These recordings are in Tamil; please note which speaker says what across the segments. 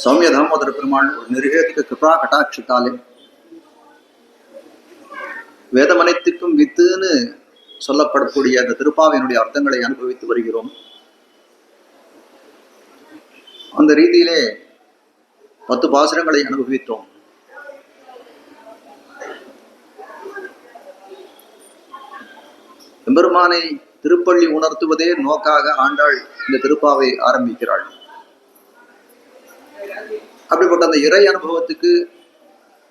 Speaker 1: சௌமிய தாமோதர பெருமாள் ஒரு நிருகேதிக கிருபா கட்டாட்சத்தாலே வேதமனைத்திற்கும் வித்துன்னு சொல்லப்படக்கூடிய அந்த திருப்பாவினுடைய அர்த்தங்களை அனுபவித்து வருகிறோம். அந்த ரீதியிலே 10 பாசுரங்களை அனுபவித்தோம். எம்பெருமானை திருப்பள்ளி உணர்த்துவதே நோக்காக ஆண்டாள் இந்த திருப்பாவை ஆரம்பிக்கிறாள். அப்படிப்பட்ட அந்த இறை அனுபவத்துக்கு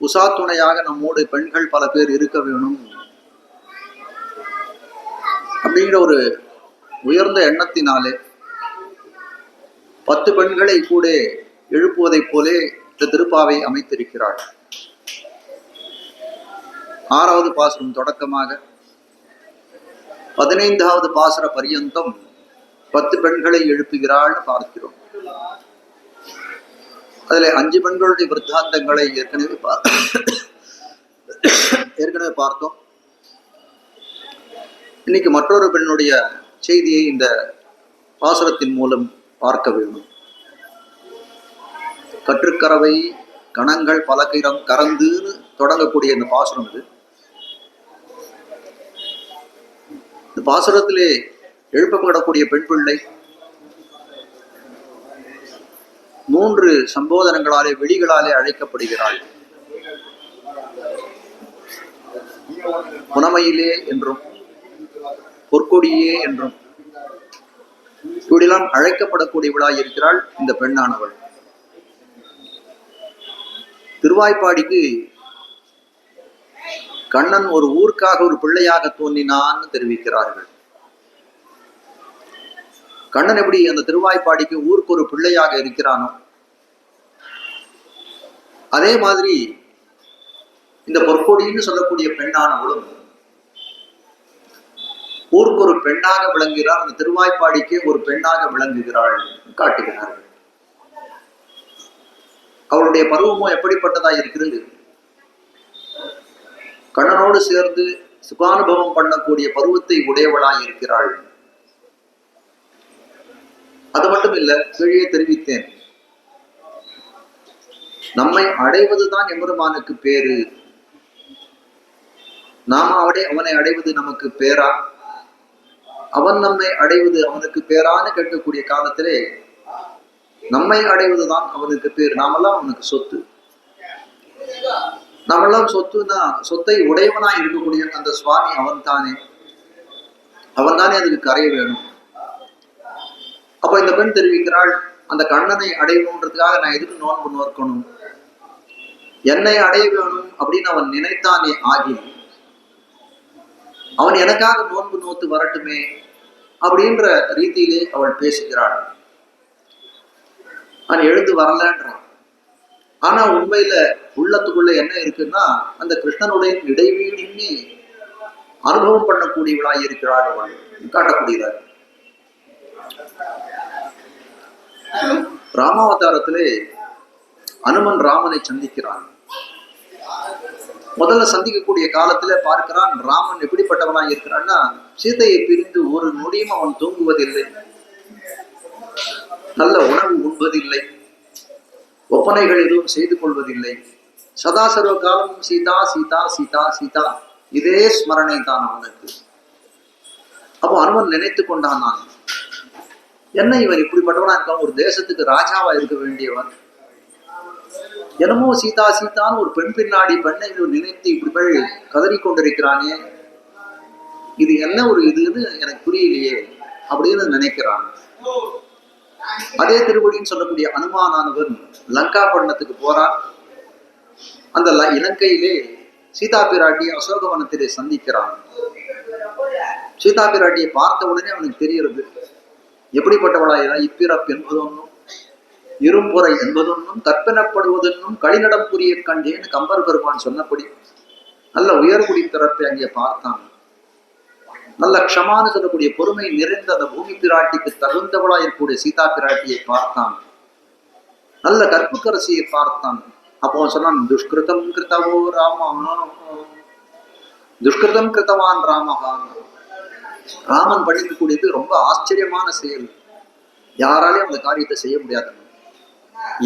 Speaker 1: உசா துணையாக நம்மோடு பெண்கள் பல பேர் இருக்க வேணும் அப்படிங்கிற ஒரு உயர்ந்த எண்ணத்தினாலே 10 பெண்களை கூட எழுப்புவதைப் போலே இந்த திருப்பாவை அமைத்திருக்கிறாள். 6வது பாசுரம் தொடக்கமாக 15வது பாசுர பரியந்தம் 10 பெண்களை எழுப்புகிறாள் பார்க்கிறோம். அதில் 5 பெண்களுடைய விருத்தாந்தங்களை ஏற்கனவே பார்த்தோம். இன்னைக்கு மற்றொரு பெண்ணுடைய செய்தியை இந்த பாசுரத்தின் மூலம் பார்க்க வேண்டும். கற்றுக்கறவை கணங்கள் பல கறந்துன்னு தொடங்கக்கூடிய இந்த பாசுரம் இது. இந்த பாசுரத்திலே எழுப்பப்படக்கூடிய பெண் பிள்ளை 3 சம்போதனங்களாலே வெளிகளாலே அழைக்கப்படுகிறாள். புனமையிலே என்றும் பொற்கொடியே என்றும் இப்படியெல்லாம் அழைக்கப்படக்கூடியவளாய் இருக்கிறாள் இந்த பெண்ணானவள். திருவாய்ப்பாடிக்கு கண்ணன் ஒரு ஊருக்காக ஒரு பிள்ளையாக தோன்றினான்னு தெரிவிக்கிறார்கள். கண்ணன் எப்படி அந்த திருவாய்ப்பாடிக்கு ஊருக்கு ஒரு பிள்ளையாக இருக்கிறானோ அதே மாதிரி இந்த பொற்கொடின்னு சொல்லக்கூடிய பெண்ணானவளும் ஊருக்கு ஒரு பெண்ணாக விளங்குகிறார். அந்த திருவாய்ப்பாடிக்கு ஒரு பெண்ணாக விளங்குகிறாள் காட்டுகிறார்கள். அவளுடைய பருவமும் எப்படிப்பட்டதா இருக்கிறது? கண்ணனோடு சேர்ந்து சுகானுபவம் பண்ணக்கூடிய பருவத்தை உடையவளாய் இருக்கிறாள். அது மட்டும் இல்ல, கீழே தெரிவித்தேன், நம்மை அடைவதுதான் எம்பெருமானுக்கு பேரு. நாம அவனை அடைவது நமக்கு பேரா, அவன் நம்மை அடைவது அவனுக்கு பேரான்னு கேட்கக்கூடிய காலத்திலே நம்மை அடைவதுதான் அவனுக்கு பேர். நாமெல்லாம் அவனுக்கு சொத்து. நாமெல்லாம் சொத்துனா சொத்தை உடையவனா இருக்கக்கூடிய அந்த சுவாமி அவன் தானே. அவன் தானே அதுக்கு கரைய வேணும். அப்ப இந்த பெண் தெரிவிக்கிறாள், அந்த கண்ணனை அடையணுன்றதுக்காக நான் எதுக்கு நோன்பு நோக்கணும்? என்னை அடைய வேணும் அப்படின்னு அவன் நினைத்தானே ஆகி அவன் எனக்காக நோன்பு நோத்து வரட்டுமே அப்படின்ற ரீதியிலே அவள் பேசுகிறாள். நான் எழுந்து வரலன்றான். ஆனா உண்மையில உள்ளத்துக்குள்ள என்ன இருக்குன்னா அந்த கிருஷ்ணனுடைய இடைவீடின்னு அனுபவம் பண்ணக்கூடியவளாய் இருக்கிறாள் அவள் காட்டக்கூடியதார். ராமாவதாரத்திலே அனுமன் ராமனை சந்திக்கிறான். முதல்ல சந்திக்கக்கூடிய காலத்துல பார்க்கிறான் ராமன் எப்படிப்பட்டவனாய் இருக்கிறான்னா சீதையை பிரிந்து ஒரு நொடியும் அவன் தூங்குவதில்லை, நல்ல உணவு உண்பதில்லை, ஒப்பனைகள் எதுவும் செய்து கொள்வதில்லை, சதாசர்வ காலமும் சீதா சீதா சீதா சீதா இதே ஸ்மரணை தான் அவனுக்கு. அப்போ அனுமன் நினைத்து கொண்டான், நான் என்ன இவன் இப்படிப்பட்டவனா இருக்கான், ஒரு தேசத்துக்கு ராஜாவா இருக்க வேண்டியவன், என்னமோ சீதா சீதான்னு ஒரு பெண் பின்னாடி பெண்ணை நினைத்து இப்படி கதறி கொண்டிருக்கிறானே, இது என்ன ஒரு இதுன்னு எனக்கு புரியலையே அப்படின்னு நினைக்கிறான். அதே திருவடின்னு சொல்லக்கூடிய அனுமானானவன் லங்கா பட்டணத்துக்கு போறான். அந்த இலங்கையிலே சீதா பிராட்டியை அசோகவனத்திலே சந்திக்கிறான். சீதா பிராட்டியை பார்த்த உடனே அவனுக்கு தெரிகிறது எப்படிப்பட்டவளாயா, இப்பிறப்பு என்பதொன்னும் இரும்புறை என்பதொன்னும் கற்பனப்படுவதென்னும் களிநடம் புரிய கண்டேன்னு கம்பர் பெருமான் சொன்னபடி நல்ல உயர்குடி பிறப்பை அங்கே பார்த்தான். நல்ல க்ஷமான்னு சொல்லக்கூடிய பொறுமை நிறைந்த அந்த பூமி பிராட்டிக்கு தகுந்தவளா இருக்கக்கூடிய சீதா பிராட்டியை பார்த்தான். நல்ல கற்புக்கரசியை பார்த்தான். அப்போ சொன்னான், துஷ்கிருதம் கிருத்தவோ ராமா, துஷ்கிருதம் கிருத்தவான் ராமகான். ராமன் பண்ணிக்கக்கூடியது ரொம்ப ஆச்சரியமான செயல். யாராலையும் அந்த காரியத்தை செய்ய முடியாது.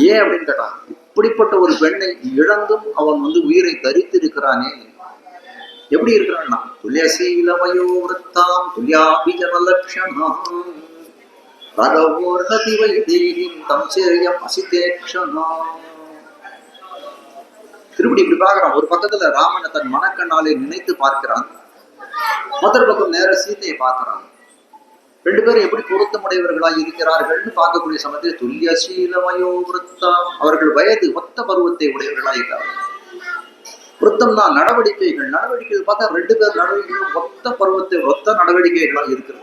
Speaker 1: ஏன் அப்படின்னு கேட்டான், இப்படிப்பட்ட ஒரு பெண்ணை இழந்தும் அவன் உயிரை தரித்து இருக்கிறானே, எப்படி இருக்கிறான்னா, துல்லியசீலமயோ விருத்தாம் துல்யாபிஜனலக்ஷணம் ரகவோர்ஹதி வைதேகிம் தம் சேயம் அசிதேக்ஷணா. திருப்படி இப்படி பார்க்கிறான். ஒரு பக்கத்துல ராமனை தன் மனக்கண்ணாலே நினைத்து பார்க்கிறான், மற்றொரு பக்கம் நேர சீதையை பார்க்கிறான். ரெண்டு பேரும் எப்படி பொருத்தமுடையவர்களாய் இருக்கிறார்கள்னு பார்க்கக்கூடிய சமயத்தில் துல்லியசீலமயோ விருத்தாம், அவர்கள் வயது ஒத்த பருவத்தை உடையவர்களாய் இருக்கிறார்கள். விருத்தம்னா நடவடிக்கைகள். நடவடிக்கைகள் பார்த்தா ரெண்டு பேர் நடவடிக்கைகளும் ஒத்த பருவத்தை ஒத்த நடவடிக்கைகளாக இருக்கிறது.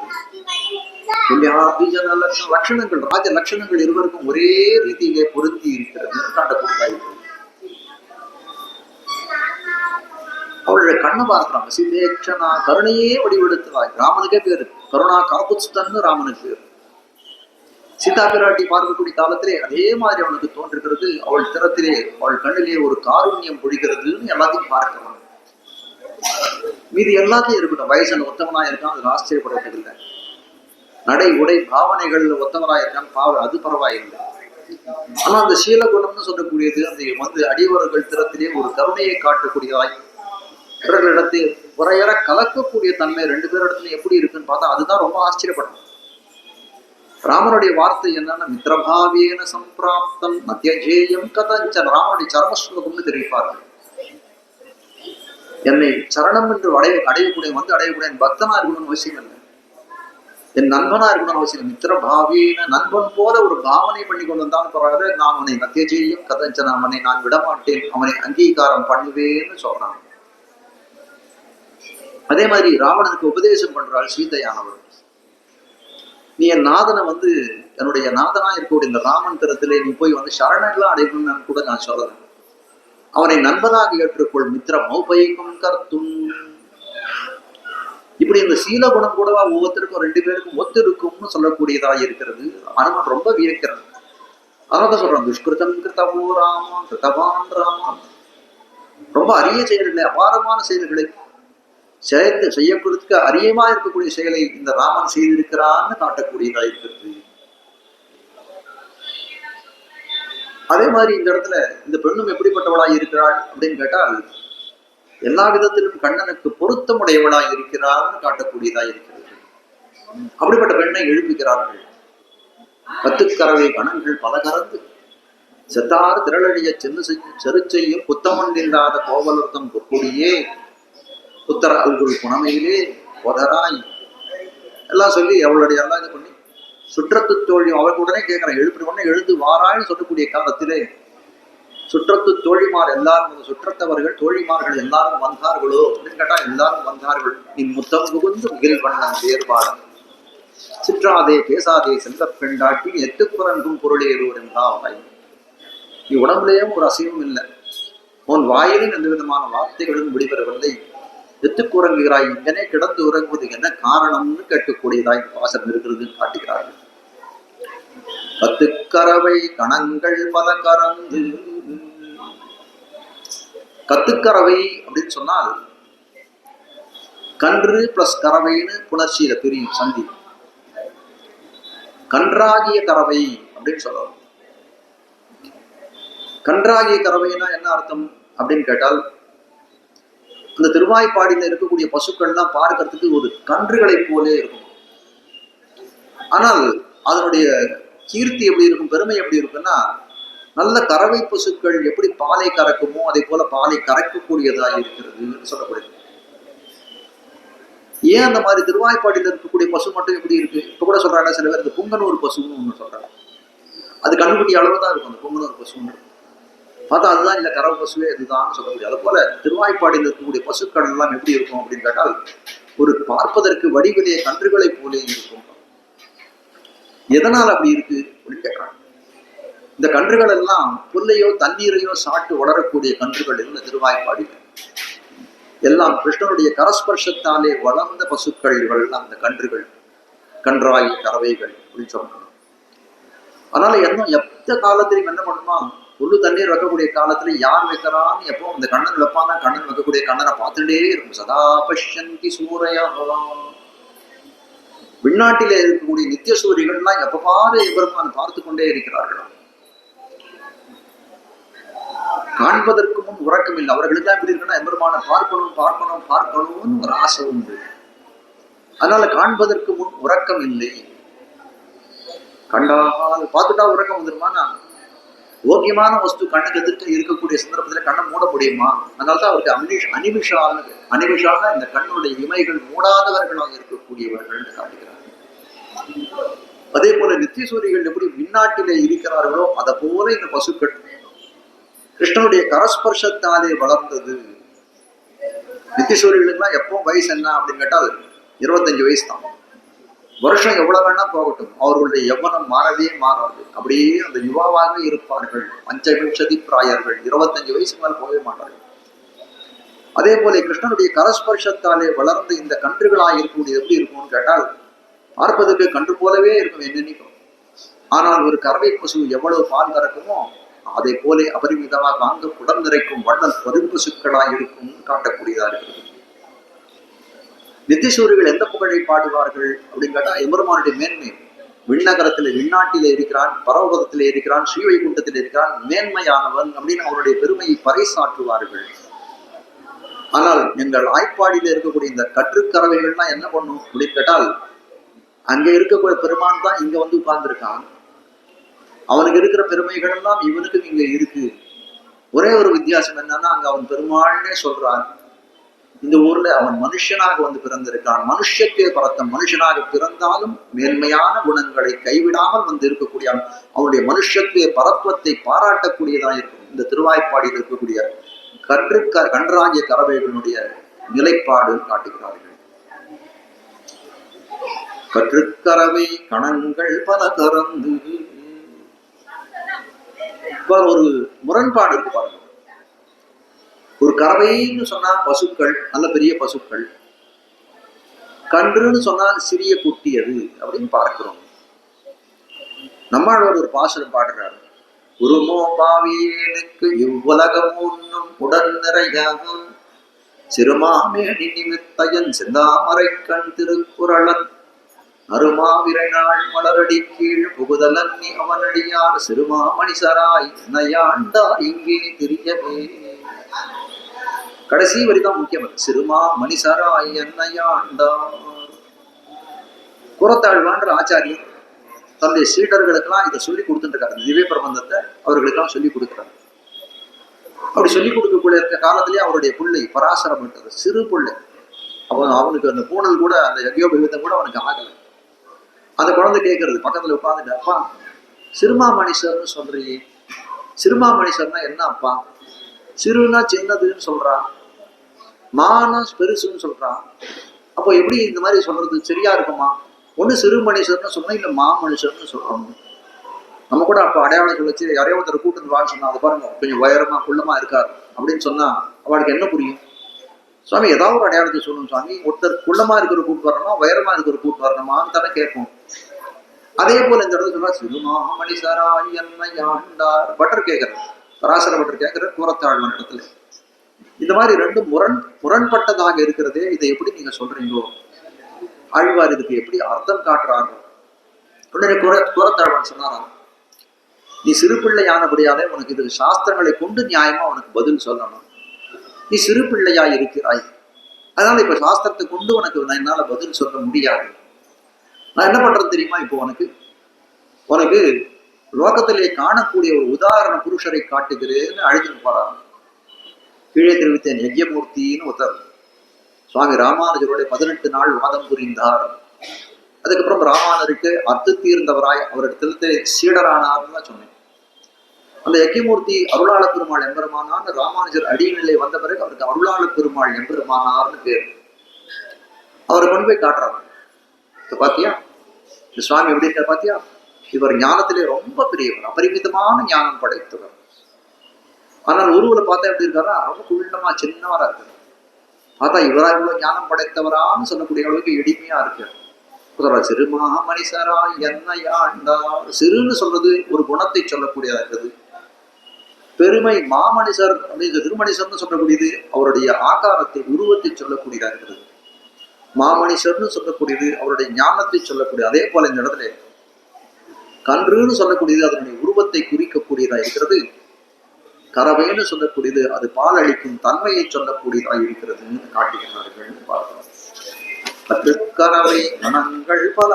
Speaker 1: லட்சணங்கள், ராஜ லட்சணங்கள் இருவருக்கும் ஒரே ரீதியிலே பொருந்தி இருக்கிறது காட்டக்கூடியதாக. அவளுடைய கண்ணை பார்க்கிறாங்க. சீதேக்ஷனா, கருணையே வடிவெடுத்தவாய். ராமனுக்கே பேரு கருணா காபுஸ்தன்னு ராமனுக்கு பேரு. சீதா பிராட்டி பார்க்கக்கூடிய காலத்திலே அதே மாதிரி அவனுக்கு தோன்றுகிறது. அவள் திறத்திலே, அவள் கண்ணிலே ஒரு காருண்யம் பொழிகிறதுன்னு எல்லாத்தையும் பார்க்கலாம். மீது எல்லாத்தையும் இருக்கட்டும், வயசன் ஒத்தவனா இருக்கான், அது ஆச்சரியப்படுறதில்லை. நடை உடை பாவனைகள் ஒத்தவனா இருக்கான், அது பரவாயில்லை. ஆனா அந்த சீலகுணம்னு சொல்லக்கூடியது அந்த அடியவர்கள் திறத்திலே ஒரு கருணையை காட்டக்கூடியதாய், பிறர்களிடத்தில் உரையற கலக்கக்கூடிய தன்மை ரெண்டு பேரிடத்துல எப்படி இருக்குன்னு பார்த்தா அதுதான் ரொம்ப ஆச்சரியப்படும். ராமனுடைய வார்த்தை என்னன்னா, மித்ரபாவேன சம்பிராப்தம் மத்தியஜேயம் கதஞ்சன். ராமனுடைய சரமஸ்லோகம்னு தெரிவிப்பார்கள். என்னை சரணம் என்று அடையக்கூடிய அடையக்கூடிய என் பக்தனா இருக்கணும்னு அவசியம் இல்லை, என் நண்பனா இருக்கணும்னு அவசியம். மித்ரபாவேன, நண்பன் போல ஒரு பாவனை பண்ணி கொண்டு வந்தான்னு சொல்றாரு. நான் அவனை மத்தியஜேயம் கதஞ்சன், அவனை நான் விடமாட்டேன், அவனை அங்கீகாரம் பண்ணுவேன்னு சொல்றான். அதே மாதிரி ராவணனுக்கு உபதேசம் பண்றாள் சீதையானவர். நீ என் நாதனை என்னுடைய நாதனா இருக்கக்கூடிய இந்த ராமன் திறத்திலே நீ போய் சரணெல்லாம் அடையணும்னு கூட நான் சொல்லல. அவனை நண்பனாக ஏற்றுக்கொள், மித்திர மௌபைக்கும் கர்த்தும். இப்படி இந்த சீல குணம் கூடவா ஒவ்வொருத்தருக்கும் ரெண்டு பேருக்கும் ஒத்து இருக்கும்னு சொல்லக்கூடியதா இருக்கிறது. அனுமன் ரொம்ப வியக்கிறான். அதான் சொல்றான், துஷ்கிருதம் கிருத்தவோ ராமா கிருத்தவான் ராமா. ரொம்ப அரிய செயல்களை, அபாரமான செயல்களை செய்யப்படுறதுக்கு அரியமா இருக்கக்கூடிய செயலை இந்த ராமன் செய்திருக்கிறான்னு காட்டக்கூடியதா இருக்கிறது. அதே மாதிரி இந்த இடத்துல இந்த பெண்ணும் எப்படிப்பட்டவளாய் இருக்கிறாள் அப்படின்னு கேட்டால், எல்லா விதத்திலும் கண்ணனுக்கு பொருத்தமுடையவளாய் இருக்கிறார்னு காட்டக்கூடியதா இருக்கிறது. அப்படிப்பட்ட பெண்ணை எழுப்புகிறார்கள். கத்துக்கரவை கணங்கள் பல கறந்து செத்தார் திரளடிய செரு செய்யும் புத்தமன் இல்லாத கோவலர்த்தம் கொடியே புத்தர அல்குள் புனமையிலே பொதராய் எல்லாம் சொல்லி அவளுடைய எல்லாம் இது பண்ணி சுற்றத்து தோழி அவருக்கு உடனே கேட்கிறேன், எழுப்பி உடனே எழுந்து வாரான்னு சொல்லக்கூடிய காலத்திலே சுற்றத்து தோழிமார் எல்லாரும், சுற்றத்தவர்கள் தோழிமார்கள் எல்லாரும் வந்தார்களோ அப்படின்னு கேட்டா எல்லாரும் வந்தார்கள். நீ முத்தம் புகுந்து முகில் வண்ணன் செயற்பாடு சிற்றாதே பேசாதே செல்ல பெண்டாட்டி எட்டுக்குறங்கும் பொருளேறோர் என்றாய். நீ உடம்புலேயும் ஒரு அசைவும் இல்லை, உன் வாயிலும் எந்த விதமான வார்த்தைகளும் வெளிவரவில்லை, எத்துக்குறங்குகிறாய், இங்கனே கிடந்து உறங்குவது என்ன காரணம்னு கேட்கக்கூடியதாய் வாசம் இருக்கிறதுன்னு காட்டுகிறார்கள். கத்துக்கரவை கணங்கள் பல கறந்து. கத்துக்கரவை அப்படின்னு சொன்னால் கன்று பிளஸ் கறவைன்னு புணர்ச்சியில பிரியும் சந்தி. கன்றாகிய கறவை அப்படின்னு சொல்லலாம். கன்றாகிய கறவைனா என்ன அர்த்தம் அப்படின்னு கேட்டால், அந்த திருவாய்ப்பாடியில இருக்கக்கூடிய பசுக்கள்லாம் பார்க்கறதுக்கு ஒரு கன்றுகளை போலே இருக்கும். ஆனால் அதனுடைய கீர்த்தி எப்படி இருக்கும், பெருமை எப்படி இருக்குன்னா, நல்ல கறவை பசுக்கள் எப்படி பாலை கறக்குமோ அதே போல பாலை கறக்கக்கூடியதாக இருக்கிறது சொல்லப்படுது. ஏன் அந்த மாதிரி திருவாய்ப்பாடியில் இருக்கக்கூடிய பசு மட்டும் எப்படி இருக்கு? இப்ப கூட சொல்றாங்க சில பேர், இந்த புங்கனூர் பசுன்னு ஒண்ணு சொல்றாங்க. அது கண்ணுக்குட்டி அளவு தான் இருக்கும் அந்த புங்கனூர் பசுன்னு பார்த்தா, அதுதான் இல்ல கறவை பசுவே இதுதான் சொல்லக்கூடிய. அது போல திருவாய்ப்பாடியில் இருக்கக்கூடிய பசுக்கள் எல்லாம் எப்படி இருக்கும் அப்படின்னு கேட்டால், ஒரு பார்ப்பதற்கு வடிவிலே கன்றுகளை போலே இருக்கும். எதனால் அப்படி இருக்கு அப்படின்னு கேட்கிறாங்க. இந்த கன்றுகள் எல்லாம் புல்லையோ தண்ணீரையோ சாட்டு வளரக்கூடிய கன்றுகள் இந்த திருவாய்ப்பாடியில் எல்லாம் கிருஷ்ணனுடைய கரஸ்பர்ஷத்தாலே வளர்ந்த பசுக்கள் இவெல்லாம் அந்த கன்றுகள், கன்றாய் கறவைகள் அப்படின்னு சொல்றாங்க. அதனால எந்த காலத்திலையும் என்ன பண்ணுமா, புல்லு தண்ணீர் வைக்கக்கூடிய காலத்துல யார் வைக்கிறான்னு எப்போ அந்த கண்ணன் வைப்பாங்க, கண்ணன் வைக்கக்கூடிய கண்ணனை பார்த்துட்டே இருக்கும். சதா பஷ்யந்தி சூரையா. விண்ணாட்டிலே இருக்கக்கூடிய நித்திய சூரியர்கள்லாம் எப்ப பாரு பெருமான் பார்த்து கொண்டே இருக்கிறார்களாம். காண்பதற்கு முன் உறக்கம் இல்லை. அவர்களுக்கு தான் எப்படி இருக்குன்னா எம்பெருமானை பார்க்கணும் பார்க்கணும் பார்க்கணும்னு ஒரு ஆசை உண்டு. அதனால காண்பதற்கு முன் உறக்கம் இல்லை. கண்டால் பார்த்துட்டா உறக்கம் வந்துருமா? ஓக்கியமான வஸ்து கண்ணுக்கு எதிர்க்க இருக்கக்கூடிய சந்தர்ப்பத்தில் கண்ணை மூட முடியுமா? அதனால்தான் அவருக்கு அனிமிஷான இந்த கண்ணுடைய இமைகள் மூடாதவர்களாக இருக்கக்கூடியவர்கள் காட்டுகிறார்கள். அதே போல நித்தியசூரிகள் எப்படி விண்ணாட்டிலே இருக்கிறார்களோ அதை போல இந்த பசுக்கள் கிருஷ்ணனுடைய கரஸ்பர்ஷத்தாலே வளர்ந்தது. நித்தியசூரிகளுக்கெல்லாம் எப்போ வயசு என்ன அப்படின்னு கேட்டால் 25 வயசு தான். வருஷம் எவ்வளவு வேணா போகட்டும், அவர்களுடைய யவ்வனம் மாறவே மாறாது. அப்படியே அந்த யுவாவாக இருப்பார்கள். பஞ்சவிம்சதி பிராயர்கள் 25 வயசுக்கு மேல போகவே மாட்டார்கள். அதே போல கிருஷ்ணனுடைய கரஸ்பர்ஷத்தாலே வளர்ந்து இந்த கன்றுகளாக இருக்கக்கூடியது எப்படி இருக்கும்னு கேட்டால் பார்ப்பதற்கு கன்று போலவே இருக்கும் என்னென்னைக்கும். ஆனால் ஒரு கறவை பசு எவ்வளவு பால் கறக்குமோ அதை போல அபரிமிதமாக வாங்க குடம் நிறைக்கும் வண்ணல் பருப்பசுக்களாக இருக்கும் காட்டக்கூடியதா இருக்கிறது. நித்தியசூரிகள் எந்த புகழை பாடுவார்கள் அப்படின்னு கேட்டா எம்பெருமானுடைய மேன்மை. விண்ணகரத்திலே விண்ணாட்டிலே இருக்கிறான், பரவபதத்திலே இருக்கிறான், ஸ்ரீவைகுண்டத்திலே இருக்கிறான், மேன்மையானவன் அப்படின்னு அவருடைய பெருமையை பறைசாற்றுவார்கள். ஆனால் எங்கள் ஆய்ப்பாடியில இருக்கக்கூடிய இந்த கற்றுக்கறவைகள்லாம் என்ன பண்ணும் அப்படின்னு கேட்டால் அங்க இருக்கக்கூடிய பெருமான் தான் இங்க வந்து உட்கார்ந்துருக்கான். அவனுக்கு இருக்கிற பெருமைகள் எல்லாம் இவனுக்கும் இங்க இருக்கு. ஒரே ஒரு வித்தியாசம் என்னன்னா அங்க அவன் பெருமாள்னே சொல்றான். இந்த ஊர்ல அவன் மனுஷனாக வந்து பிறந்திருக்கான். மனுஷத்தே பரத்தம் மனுஷனாக பிறந்தாலும் மேன்மையான குணங்களை கைவிடாமல் வந்து இருக்கக்கூடிய அவனுடைய மனுஷத்துவ பரத்துவத்தை பாராட்டக்கூடியதாக இருக்கும். இந்த திருவாய்ப்பாடியில் இருக்கக்கூடிய கன்றாகிய கறவைகளுடைய நிலைப்பாடு காட்டுகிறார்கள். கற்றுக்கறவை கணங்கள் பல கறந்து ஒரு முரண்பாடு இருக்கு பாருங்க. ஒரு கறவைன்னு சொன்னா பசுக்கள், நல்ல பெரிய பசுக்கள். கன்றுன்னு சொன்னால் சிறிய குட்டி அது அப்படின்னு பார்க்கிறோம். நம்மாழ்வார் ஒரு பாசுரம் பாடுறாரு. உருமோ பாவியேனுக்கு இவ்வுலகம் ஒன்னும் உடன் நிறையாக சிறுமாமேடி நிமித்தையன் செந்தாமரை கண் திருக்குறளன் அருமாவிரை நாள் மலரடி கீழ் புகுதலன் நீ அவனடியார் சிறுமா மணிசராய் நயாண்டார் இங்கே தெரியவே. கடைசி வரிதான் முக்கியம். சிறுமா மணிசராய் என்னையாண்டார். புறத்தாழ்வான்ற ஆச்சாரியர் தன்னுடைய சீடர்களுக்கெல்லாம் இதை சொல்லி கொடுத்துட்டு இருக்காரு. திவ்ய பிரபந்தத்தை அவர்களுக்கெல்லாம் சொல்லி கொடுக்கிறார். அப்படி சொல்லி கொடுக்கக்கூடிய காலத்திலேயே அவருடைய பிள்ளை பராசரம் பண்றது சிறு பிள்ளை. அவனுக்கு அந்த பூனல் கூட அந்த யஜ்யோபவிதம் கூட அவனுக்கு ஆகலை. அந்த குழந்தை கேட்கறது பக்கத்துல உட்காந்துட்டு, அப்பா சிறுமா மணிசர்னு சொல்றியே, சிறுமா மணிசர்னா என்ன அப்பா? சிறுனா சின்னதுன்னு சொல்றான், மானா பெருசுன்னு சொல்றான். அப்போ எப்படி இந்த மாதிரி சொல்றது சரியா இருக்குமா? ஒண்ணு சிறு மனுஷர்னு சொல்லணும், இல்ல மா மனுஷர்னு சொல்லணும். நம்ம கூட அப்ப அடையாளம் சொல்லிச்சு யாரையோ ஒருத்தர் கூட்டு வான்னு சொன்னா, அது பாருங்க கொஞ்சம் உயரமா குள்ளமா இருக்காரு அப்படின்னு சொன்னா அவளுக்கு என்ன புரியும்? சுவாமி ஏதாவது ஒரு அடையாளத்தை சொல்லணும் சுவாமி. ஒருத்தர் குள்ளமா இருக்கிற கூட்டு வரணுமா, உயரமா இருக்கிற கூட்டு வரணுமான்னு தானே கேட்போம். அதே போல இந்த இடத்துல சொல்றா சிறுமா மணிசராய் என்னையாண்டார். பட்டர் கேட்கிறார், பராசர பட்டர் கேட்கிறார் கூறத்தாழ்வான் இடத்துல. இந்த மாதிரி ரெண்டு முரண்பட்டதாக இருக்கிறதே, இதை எப்படி நீங்க சொல்றீங்களோ? ஆழ்வார் இதுக்கு எப்படி அர்த்தம் காட்டுறாரு? உடனே கூறத்தாழ்வான் சொன்னாராம், நீ சிறு பிள்ளையானபடியாலே உனக்கு இது சாஸ்திரங்களை கொண்டு நியாயமா உனக்கு பதில் சொல்லணும். நீ சிறு பிள்ளையா இருக்கிறாய், அதனால இப்ப சாஸ்திரத்தை கொண்டு உனக்கு என்னால பதில் சொல்ல முடியாது. நான் என்ன பண்றது தெரியுமா? இப்போ உனக்கு லோகத்திலே காணக்கூடிய ஒரு உதாரண புருஷரை காட்டுகிறேன்னு அழைத்துட்டு போறாங்க. கீழே தெரிவித்தேன் யஜ்யமூர்த்தின்னு ஒருத்தர் சுவாமி ராமானுஜருடைய 18 நாள் வாதம் புரிந்தார். அதுக்கப்புறம் ராமானுஜருக்கு அத்து தீர்ந்தவராய் அவரிடத்துல சீடரானார்னு சொன்னேன். அந்த யஜ்யமூர்த்தி அருளாள பெருமாள் எம்பெருமானார்னு ராமானுஜர் அடிநிலை வந்த பிறகு அவருக்கு அருளாள பெருமாள் எம்பெருமானார்னு பேர். அவரை கொண்டு போய் காட்டுறாங்க. பாத்தியா இந்த சுவாமி எப்படி இருக்க பாத்தியா? இவர் ஞானத்திலே ரொம்ப பெரியவர், அபரிமிதமான ஞானம் படைத்தவர். ஆனால் உருவலை பார்த்தா எப்படி இருக்காரா? ரொம்ப குள்ளமா சின்னவரா இருக்காரு. பார்த்தா இவரா இவ்வளவு ஞானம் படைத்தவரான்னு சொல்லக்கூடிய அளவுக்கு எளிமையா இருக்கு. சிறுமா மணிசரா என்னையாண்டார். சிறுன்னு சொல்றது ஒரு குணத்தை சொல்லக்கூடியதா இருக்குது. பெருமை மாமணிசர் அப்படின்னு திருமணிசர்னு சொல்லக்கூடியது அவருடைய ஆகாரத்தை உருவத்தை சொல்லக்கூடியதா இருக்கிறது. மாமணிசர்னு சொல்லக்கூடியது அவருடைய ஞானத்தை சொல்லக்கூடியது. அதே போல இந்த இடத்துல கன்றுன்னு சொல்லக்கூடியது அதனுடைய உருவத்தை குறிக்கக்கூடியதா இருக்கிறது. கறவைன்னு சொல்லக்கூடியது அது பால் அளிக்கும் தன்மையை சொல்லக்கூடியதாக இருக்கிறதுன்னு காட்டுகிறார்கள் பார்க்கிறோம். கறவை கணங்கள் பல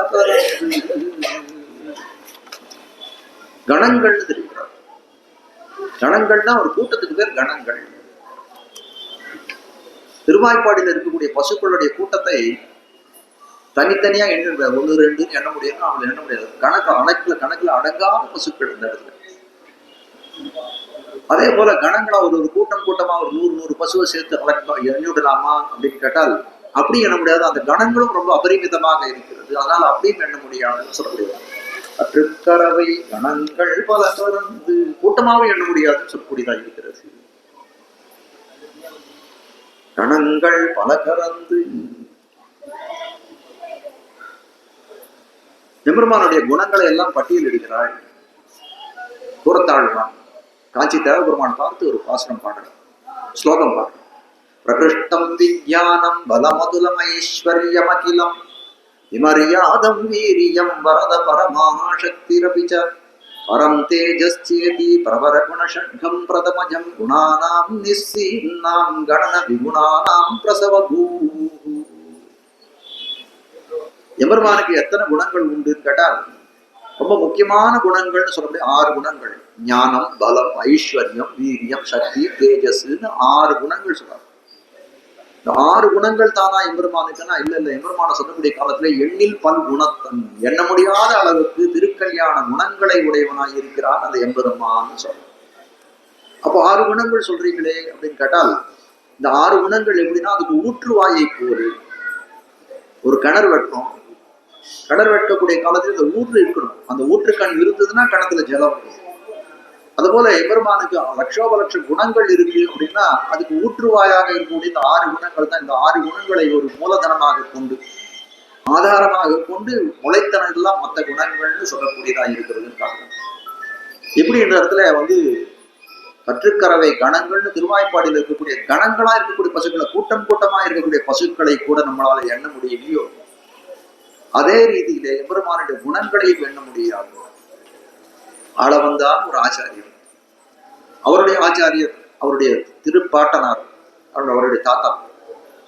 Speaker 1: கணங்கள் தெரிகிறார். கணங்கள்னா ஒரு கூட்டத்துக்கு பேர் கணங்கள். திருவாய்ப்பாடியில் இருக்கக்கூடிய பசுக்களுடைய கூட்டத்தை தனித்தனியா எண்ண 1 2 எண்ண முடியும்னா அவங்க எண்ண முடியாது. கணக்குல அடங்காத பசுக்கள் இந்த இடத்துல. அதே போல கணங்களா ஒரு கூட்டமா ஒரு 100 பசுவை சேர்த்து எண்ணிவிடலாமா அப்படின்னு கேட்டால் அப்படி எண்ண முடியாது. அந்த கணங்களும் ரொம்ப அபரிமிதமாக இருக்கிறது. அதனால அப்படியும் எண்ண முடியாதுன்னு சொல்ல முடியாது. கறவை கணங்கள் பல கறந்து கூட்டமாகவும் எண்ண முடியாதுன்னு சொல்லக்கூடியதாக இருக்கிறது. கணங்கள் பல கறந்து எம்பெருமானுடைய குணங்களை எல்லாம் பட்டியலிடுகிறாள் கூறத்தாழ்வான். காஞ்சி தேவபெருமான் பார்த்து ஒரு பாசனம் பாடுறார், ஸ்லோகம் பாடுறார். பிரகிருஷ்டம் விஞ்ஞானம் பலமதுலம் ஐஸ்வர்யம் அகிலம் விமர்யாதம் வீரியம் வரத பரமாசக்திரபிச்ச பரம் தேஜஸ்யேதி பிரவர குணஷட்கம் பிரதமஜம் குணானாம் நிஸ்ஸீன்னாம் கணன விகுணானாம் பிரசவபூ. எம்பெருமானுக்கு எத்தனை குணங்கள் உண்டுன்னு கேட்டால் ரொம்ப முக்கியமான குணங்கள்னு சொல்லக்கூடிய 6 குணங்கள். ஞானம், பலம், ஐஸ்வர்யம், வீரியம், சக்தி, தேஜஸ்ன்னு 6 குணங்கள் சொல்றாங்க. இந்த 6 குணங்கள் தானா எம்பெருமானுக்குன்னா இல்ல. எம்பெருமான சொல்லக்கூடிய காலத்துல எண்ணில் பல் குணத்தன், எண்ண முடியாத அளவுக்கு திருக்கல்யாண குணங்களை உடையவனாய் இருக்கிறான் அந்த எம்பெருமான்னு சொல்றான். அப்போ 6 குணங்கள் சொல்றீங்களே அப்படின்னு கேட்டால் இந்த 6 குணங்கள் எப்படின்னா அதுக்கு ஊற்றுவாயை போது ஒரு கிணறு வெட்டணும். கிணறு வெட்டக்கூடிய காலத்துல இந்த ஊற்று இருக்கணும். அந்த ஊற்றுக்கண் இருந்ததுன்னா கிணத்துல ஜலம் வரும். அதுபோல எம்பெருமானுக்கு லட்சோபலட்ச குணங்கள் இருக்கு அப்படின்னா அதுக்கு ஊற்றுவாயாக இருக்கக்கூடிய இந்த 6 குணங்கள் தான். இந்த 6 குணங்களை ஒரு மூலதனமாக கொண்டு ஆதாரமாக கொண்டு முளைத்தனெல்லாம் மற்ற குணங்கள்னு சொல்லக்கூடியதாக இருக்கிறதுன்னு காரணம். எப்படி இந்த இடத்துல கற்றுக்கறவை கணங்கள்னு திருவாய்ப்பாடியில் இருக்கக்கூடிய கணங்களா இருக்கக்கூடிய பசுக்களை கூட்டமா இருக்கக்கூடிய பசுக்களை கூட நம்மளால எண்ண முடியலையோ அதே ரீதியிலே எம்பெருமானுடைய குணங்களை எண்ண முடியாது. ஆள வந்தார் ஒரு ஆச்சாரியர், அவருடைய ஆச்சாரியர் அவருடைய திருப்பாட்டனார், அவருடைய தாத்தா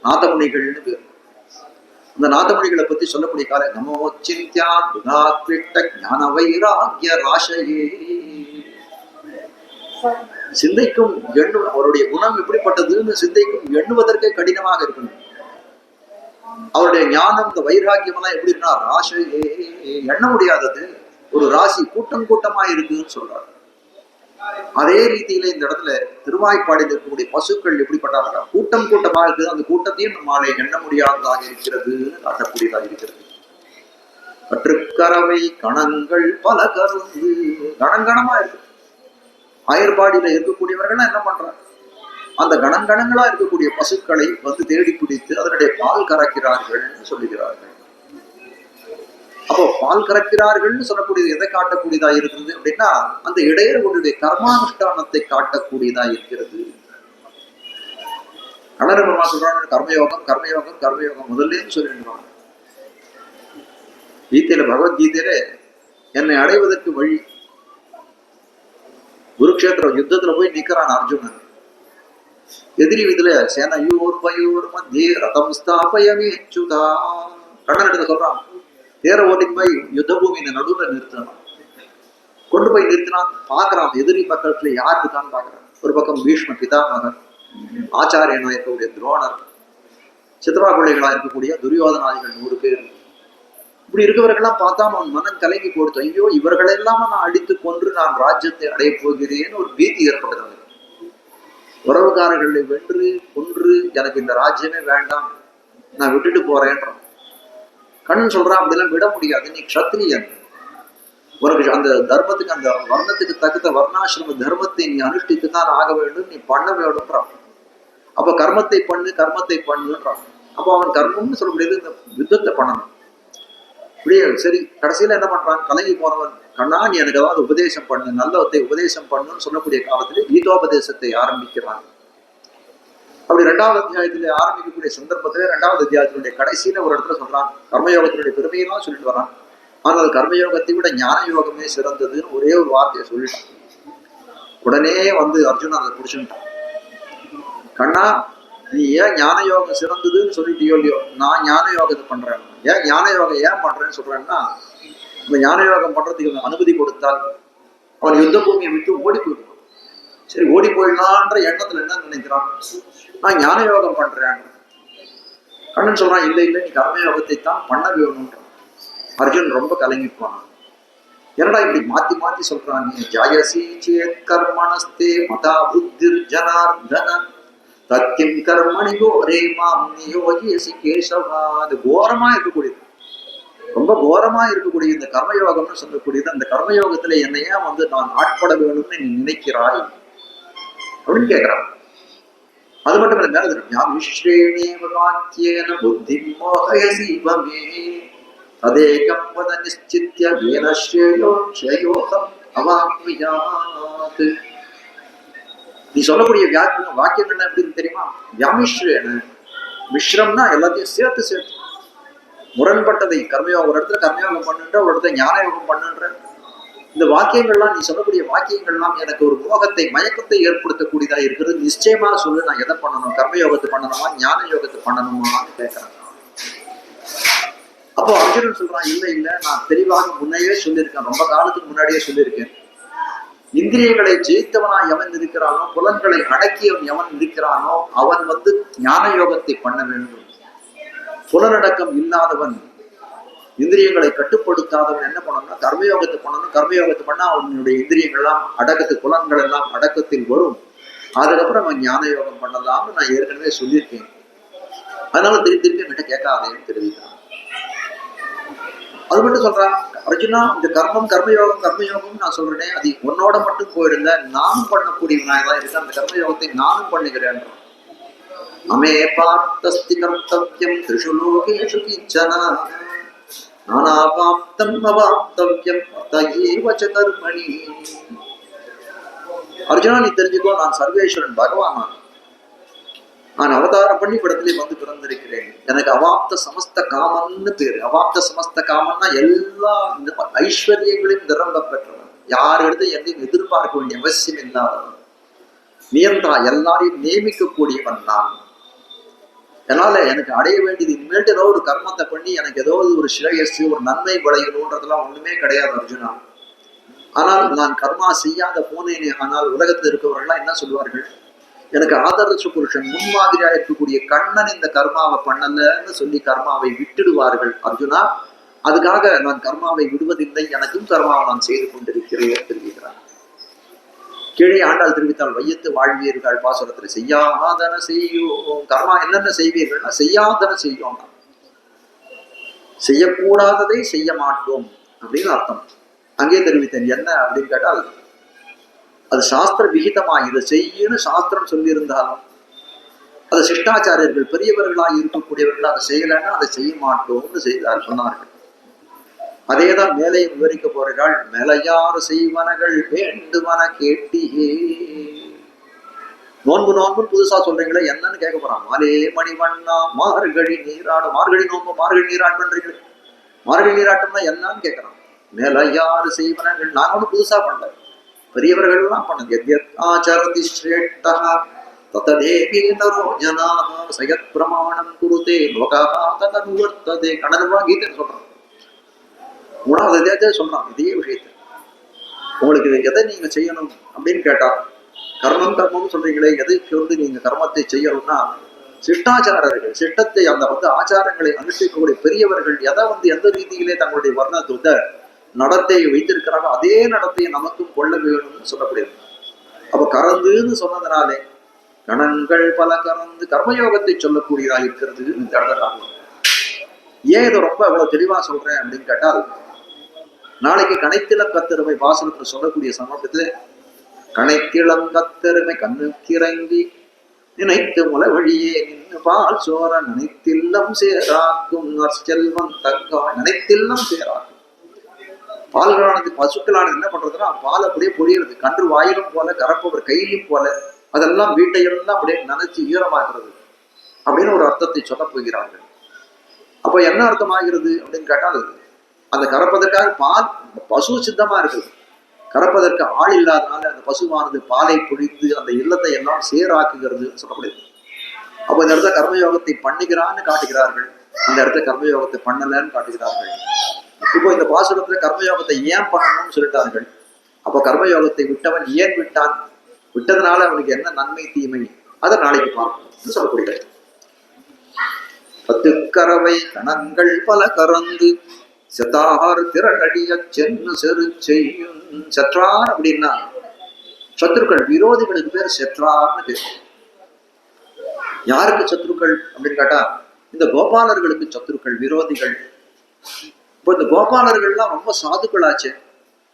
Speaker 1: நாதமுனிகள்னு பேர். அந்த நாதமுனிகளை பத்தி சொல்லக்கூடிய கால நமோ சிந்தியா ஞான வைராகிய ராசையே. சிந்தைக்கும் அவருடைய குணம் எப்படிப்பட்டதுன்னு சிந்தைக்கும் எண்ணுவதற்கே கடினமாக இருக்கணும். அவருடைய ஞானம் இந்த வைராக்கியம் எல்லாம் எப்படின்னா ராசையே, எண்ண முடியாதது. ஒரு ராசி கூட்டமா இருக்குன்னு சொல்றாரு. அதே ரீதியில இந்த இடத்துல திருவாய்ப்பாடியில் இருக்கக்கூடிய பசுக்கள் எப்படிப்பட்டாங்க, கூட்டமா இருக்குது. அந்த கூட்டத்தையும் நம்மாலே எண்ண முடியாததாக இருக்கிறதுன்னு காட்டக்கூடியதாக இருக்கிறது. கற்றுக்கறவை கணங்கள் பல கருந்து கணங்கணமா இருக்கு. ஆயர்பாடியில இருக்கக்கூடியவர்கள் என்ன பண்றாங்க, அந்த கணங்களா இருக்கக்கூடிய பசுக்களை தேடி பிடித்து அதனுடைய பால் கறக்கிறார்கள் சொல்லுகிறார்கள். அப்போ பால் கறக்கிறார்கள்னு சொல்லக்கூடியது எதை காட்டக்கூடியதா இருக்கிறது அப்படின்னா அந்த இடையர்களுடைய கர்மானுஷ்டானத்தை காட்டக்கூடியதா இருக்கிறது. கணரபெருமா சொல்றாங்க கர்மயோகம் கர்மயோகம் கர்மயோகம் முதல்ல சொல்லிடுவாங்க. கீதையில பகவத்கீதையில என்னை அடைவதற்கு வழி, குருக்ஷேத்திர யுத்தத்துல போய் நிக்கிறான் அர்ஜுனன். எதிரி இதுல சேனையூர் பயூர் மத்திய ரதம் ஸ்தாபயமே சுதா. கண்ணன் எடுத்து சொல்றான், தேர ஓட்டிக்கு போய் யுத்த பூமியில நடுவுல நிறுத்தினான். கொண்டு போய் நிறுத்தினான். பாக்குறான் எதிரி பக்கத்துல யார் இருக்கான்னு பாக்குறான். ஒரு பக்கம் பீஷ்ம பிதாமகர், ஆச்சாரியனா இருக்கக்கூடிய துரோணர், சித்ரா பிள்ளைகளா இருக்கக்கூடிய துரியோதனாதிகள் 100 பேர். இப்படி இருக்கவர்கள்லாம் பார்த்தா அவன் மனம் கலங்கி கொடுத்து, ஐயோ இவர்களெல்லாம் நான் அடித்து கொன்று நான் ராஜ்யத்தை அடைய போகிறேன்னு ஒரு பீதி ஏற்பட்டது. உறவுக்காரர்களை வென்று கொன்று எனக்கு இந்த ராஜ்யமே வேண்டாம், நான் விட்டுட்டு போறேன்றான். கண்ணன் சொல்றான் அப்படிலாம் விட முடியாது, நீ க்ஷத்ரியன், உனக்கு அந்த தர்மத்துக்கு அந்த வர்ணத்துக்கு தகுந்த வர்ணாசிரம தர்மத்தை நீ அனுஷ்டித்துதான் ஆக வேண்டும், நீ பண்ண வேண்டும்ன்றான். அப்ப கர்மத்தை பண்ணுன்றான். அப்ப அவன் கர்மம்னு சொல்ல முடியாது, இந்த யுத்தத்தை பண்ணணும். இப்படியே சரி கடைசியில என்ன பண்றான், கலங்கி போனவன், கண்ணா நீ எனக்கு ஏதாவது உபதேசம் பண்ணு, நல்லவத்தை உபதேசம் பண்ணுன்னு சொல்லக்கூடிய காலத்திலே கீதோபதேசத்தை ஆரம்பிக்கிறான். அப்படி 2வது அத்தியாயத்திலே ஆரம்பிக்கக்கூடிய சந்தர்ப்பத்திலே 2வது அத்தியாயத்தினுடைய கடைசியில ஒரு இடத்துல சொல்றான், கர்மயோகத்தினுடைய பெருமையெல்லாம் சொல்லிட்டு வரான். ஆனால் கர்மயோகத்தை விட ஞான யோகமே சிறந்ததுன்னு ஒரே ஒரு வார்த்தையை சொல்லிட்டான். உடனே வந்து அர்ஜுனன் அதை புடிச்சுட்டான். கண்ணா, நீ ஏன் ஞான யோகம் சிறந்ததுன்னு சொல்லிட்டியோ இல்லையோ, நான் ஞான யோகத்தை பண்றேன். ஏன் ஞான யோகம் ஏன் பண்றேன்னு சொல்றேன்னா, இந்த ஞான யோகம் பண்றதுக்கு அனுமதி கொடுத்தால் அவன் யுத்த பூமியை விட்டு ஓடி போயிடுவான். சரி, ஓடி போயிடலான்ற எண்ணத்துல என்ன நினைக்கிறான், நான் ஞான யோகம் பண்றேன். கண்ணன் சொல்றான், இல்லை இல்லை, நீ கர்மயோகத்தை தான் பண்ண வேணும்ன்றான். அர்ஜுன் ரொம்ப கலங்கி போனான். என்னடா இப்படி மாத்தி மாத்தி சொல்றான், நீ ஜாயசி சேத் கர்மணஸ்தே மதா புத்திர் ஜனார்தன தத்தியம் கர்மணி கோரே மாம் நியோகியசி கேசவா. அது கோரமா இருக்கக்கூடியது, ரொம்ப கோரமா இருக்கக்கூடிய இந்த கர்மயோகம்னு சொல்லக்கூடியது. அந்த கர்மயோகத்துல என்னையா வந்து நான் ஆட்பட வேணும்னு நீ நினைக்கிறாய் அப்படின்னு கேட்கிறான். அது மட்டும் இல்ல, புத்தி மோகயசி பமே ததேகம் வத நிச்சித்ய ஏன ஸ்ரேயோ ஸ்ரேயோகம் அவாப்னுயாத். நீ சொல்லக்கூடிய வாக்கியங்கள் எப்படின்னு தெரியுமா? வியாமிஸ்ரேன, மிஸ்ரம்னா எல்லாத்தையும் சேர்த்து சேர்த்து முரண்பட்டதை கர்மயோகம், ஒரு இடத்துல கர்மயோகம் பண்ணுன்ற, ஒரு இடத்துல ஞான யோகம் பண்ணுன்ற இந்த வாக்கியங்கள்லாம், நீ சொல்லக்கூடிய வாக்கியங்கள்லாம் எனக்கு ஒரு மோகத்தை, மயக்கத்தை ஏற்படுத்தக்கூடியதா இருக்கிறது. நிச்சயமா சொல்லு, நான் எதை பண்ணணும், கர்மயோகத்தை பண்ணணுமா ஞான யோகத்தை பண்ணணுமான்னு கேட்கிறேன். அப்போ அர்ஜுனன் சொல்றான், இல்லை இல்லை, நான் தெளிவாக முன்னையே சொல்லியிருக்கேன், ரொம்ப காலத்துக்கு முன்னாடியே சொல்லியிருக்கேன். இந்திரியங்களை ஜெயித்தவனா எவன் இருக்கிறானோ, புலன்களை அடக்கியவன் எவன் இருக்கிறானோ அவன் வந்து ஞான யோகத்தை பண்ண வேண்டும். புலனடக்கம் இல்லாதவன், இந்திரியங்களை கட்டுப்படுத்தாதவன் என்ன பண்ணணும்னா கர்மயோகத்தை பண்ணணும். கர்மயோகத்தை பண்ணா அவனுடைய இந்திரியங்கள் எல்லாம் அடக்கத்து, புலன்கள் எல்லாம் அடக்கத்தில் வரும். அதுக்கப்புறம் அவன் ஞான யோகம் பண்ணலாம்னு நான் ஏற்கனவே சொல்லியிருக்கேன். அதனால திருப்பி திருப்பி என்கிட்ட கேட்காதேன்னு தெரிவிக்கிறான். அது மட்டும் சொல்றான், அர்ஜுனா, இந்த கர்மயோகம் நான் சொல்றேனே, அது உன்னோட மட்டும் போயிடல, நானும் பண்ணக்கூடியவனாதான் இருக்கேன். அந்த கர்மயோகத்தை நானும் பண்ணுகிறேன். அமே பார்த்தஸ்தி கர்த்தவ்யம் திரிஷு லோகேஷு கிஞ்சனா நானாவாப்தம் அவாப்தவ்யம் தயேவ ச கர்மணி. அர்ஜுனா, நீ தெரிஞ்சுக்கோ, நான் சர்வேஸ்வரன், பகவான். நான் அவதாரம் பண்ணி படத்திலே வந்து பிறந்திருக்கிறேன். எனக்கு அவாப்த சமஸ்த காமன்னு பேரு. அவாப்த சமஸ்த காமன்னா எல்லா ஐஸ்வர்யங்களையும் நிரம்ப பெற்றவன், யார் எடுத்து என்னையும் எதிர்பார்க்க வேண்டிய அவசியம் இல்லாதவன், நியந்தா, எல்லாரையும் நியமிக்கக்கூடியவன் நான். அதனால எனக்கு அடைய வேண்டியது இனிமேட்டு ஏதோ ஒரு கர்மத்தை பண்ணி எனக்கு ஏதோ ஒரு ஸ்ரேயஸ், ஒரு நன்மை விளையணுன்றதெல்லாம் ஒண்ணுமே கிடையாது அர்ஜுனா. ஆனால் நான் கர்மா செய்யாத போனேனே, ஆனால் உலகத்தில் இருக்கவர்கள்லாம் என்ன சொல்லுவார்கள், எனக்கு ஆதர்ச புருஷன், முன்மாதிரியா இருக்கக்கூடிய கண்ணன் இந்த கர்மாவை பண்ணலன்னு சொல்லி கர்மாவை விட்டுடுவார்கள் அர்ஜுனா. அதுக்காக நான் கர்மாவை விடுவதில்லை, எனக்கும் கர்மாவை நான் செய்து கொண்டிருக்கிறேன் தெரிவிக்கிறார். கீழே ஆண்டாள் தெரிவித்தால், வையத்து வாழ்வீர்கள் பாசுரத்தில் செய்யாதன செய்யோம். கர்மா என்னென்ன செய்வீர்கள்னா செய்யாதன செய்யோம், செய்யக்கூடாததை செய்ய மாட்டோம் அப்படின்னு அர்த்தம். அங்கே தெரிவித்தேன். என்ன அப்படின்னு கேட்டால், அது சாஸ்திர விகிதமா இதை செய்யன்னு சாஸ்திரம் சொல்லியிருந்தாலும் அது சிஷ்டாச்சாரியர்கள் பெரியவர்களாக இருக்கக்கூடியவர்கள் அதை செய்யலைன்னா அதை செய்ய மாட்டோம்னு சொன்னார்கள். அதேதான் மேலே விவரிக்க போறாள். மேலையாறு செய்வனகள் வேண்டுவன கேட்டியே. நோன்பு புதுசா சொல்றீங்களே, என்னன்னு கேட்க போறான். மாலே மணிவண்ணா மார்கழி நீராடும். மார்கழி நோன்பு, மார்கழி நீராட்டு பண்றீங்களே, மார்கழி நீராட்டம்னா என்னன்னு கேட்கறான். மேலையாறு செய்வனங்கள், நாங்க ஒண்ணு புதுசா பண்ணல, பெரியவர்கள் எல்லாம் பண்ணது. ஆச்சரதி ஸ்ரேஷ்டா ததேவி நரோ ஜனாஹ சயத் பிரமாணம் குருதே லோகா ததனுவர்த்ததே. கடனுவா கீதை சொல்றான். மூணாவது இதே சொல்றான், இதே விஷயத்தை. உங்களுக்கு எதை நீங்க செய்யணும் அப்படின்னு கேட்டா, கர்மம் சொல்றீங்களே, எதுக்கு வந்து நீங்க கர்மத்தை செய்யணும்னா சிஷ்டாச்சாரர்கள், சிஷ்டத்தை அந்த வந்து ஆச்சாரங்களை அனுஷ்டிக்கக்கூடிய பெரியவர்கள் எதை வந்து எந்த ரீதியிலே தங்களுடைய வர்ணத்துவ நடத்தையை வைத்திருக்கிறாங்க, அதே நடத்தையை நமக்கும் கொள்ள வேணும்னு சொல்லக்கூடியது. அப்ப கறந்துன்னு சொன்னதுனாலே கணங்கள் பல கறந்து கர்மயோகத்தை சொல்லக்கூடியதா இருக்கிறது இந்த இடத்துல. ஏன் இதை ரொம்ப அவ்வளவு தெளிவா சொல்றேன் அப்படின்னு கேட்டால், நாளைக்கு கனைத்திலங்கத்தெருமை வாசனத்துல சொல்லக்கூடிய சமூகத்துல, கனைத்திலங்கத்தெருமை கண்ணுக்கிறங்கி நினைத்து முளை வழியே நின்று பால் சோர நினைத்தில்லம் சேராக்கும் செல்வம் தங்கா. நினைத்தில்லம் சேராக்கும் பால்களானது, பசுக்களானது என்ன பண்றதுன்னா பால் அப்படியே பொழியிறது, கன்று வாயிலும் போல, கரப்பவர் கையிலும் போல, அதெல்லாம் வீட்டையெல்லாம் அப்படியே நினைச்சு ஈரமாகிறது அப்படின்னு ஒரு அர்த்தத்தை சொல்ல போகிறார்கள். அப்ப என்ன அர்த்தமாகிறது அப்படின்னு கேட்டால், அந்த கறப்பதற்காக பால் பசு சித்தமா இருக்குது, கறப்பதற்கு ஆள் இல்லாதனால அந்த பசுவானது பாலை குடித்து அந்த இல்லத்தை எல்லாம் சேராக்குகிறதுன்னு சொல்லப்படுது. அப்போ இந்த இடத்துல கர்மயோகத்தை பண்ணுகிறான்னு காட்டுகிறார்கள், இந்த இடத்துல கர்மயோகத்தை பண்ணலன்னு காட்டுகிறார்கள். இப்போ இந்த பாசுரத்துல கர்மயோகத்தை ஏன் பண்ணணும்னு சொல்லிட்டார்கள். அப்போ கர்மயோகத்தை விட்டவன் ஏன் விட்டான், விட்டதுனால அவனுக்கு என்ன நன்மை தீமை, அதை நாளைக்கு பார்க்கணும்னு சொல்லப்படுகிறது. 10 கறவை கணங்கள் பல கறந்து செத்தார் திரளடிய சென்னு செரு செய்யும். செற்றார் அப்படின்னா சத்ருக்கள், விரோதிகளுக்கு பேர் செற்றார்னு பேர். யாருக்கு சத்ருக்கள் அப்படின்னு கேட்டா இந்த கோபாலர்களுக்கு சத்ருக்கள், விரோதிகள். இப்போ இந்த கோபாலர்கள்லாம் ரொம்ப சாதுக்களாச்சு,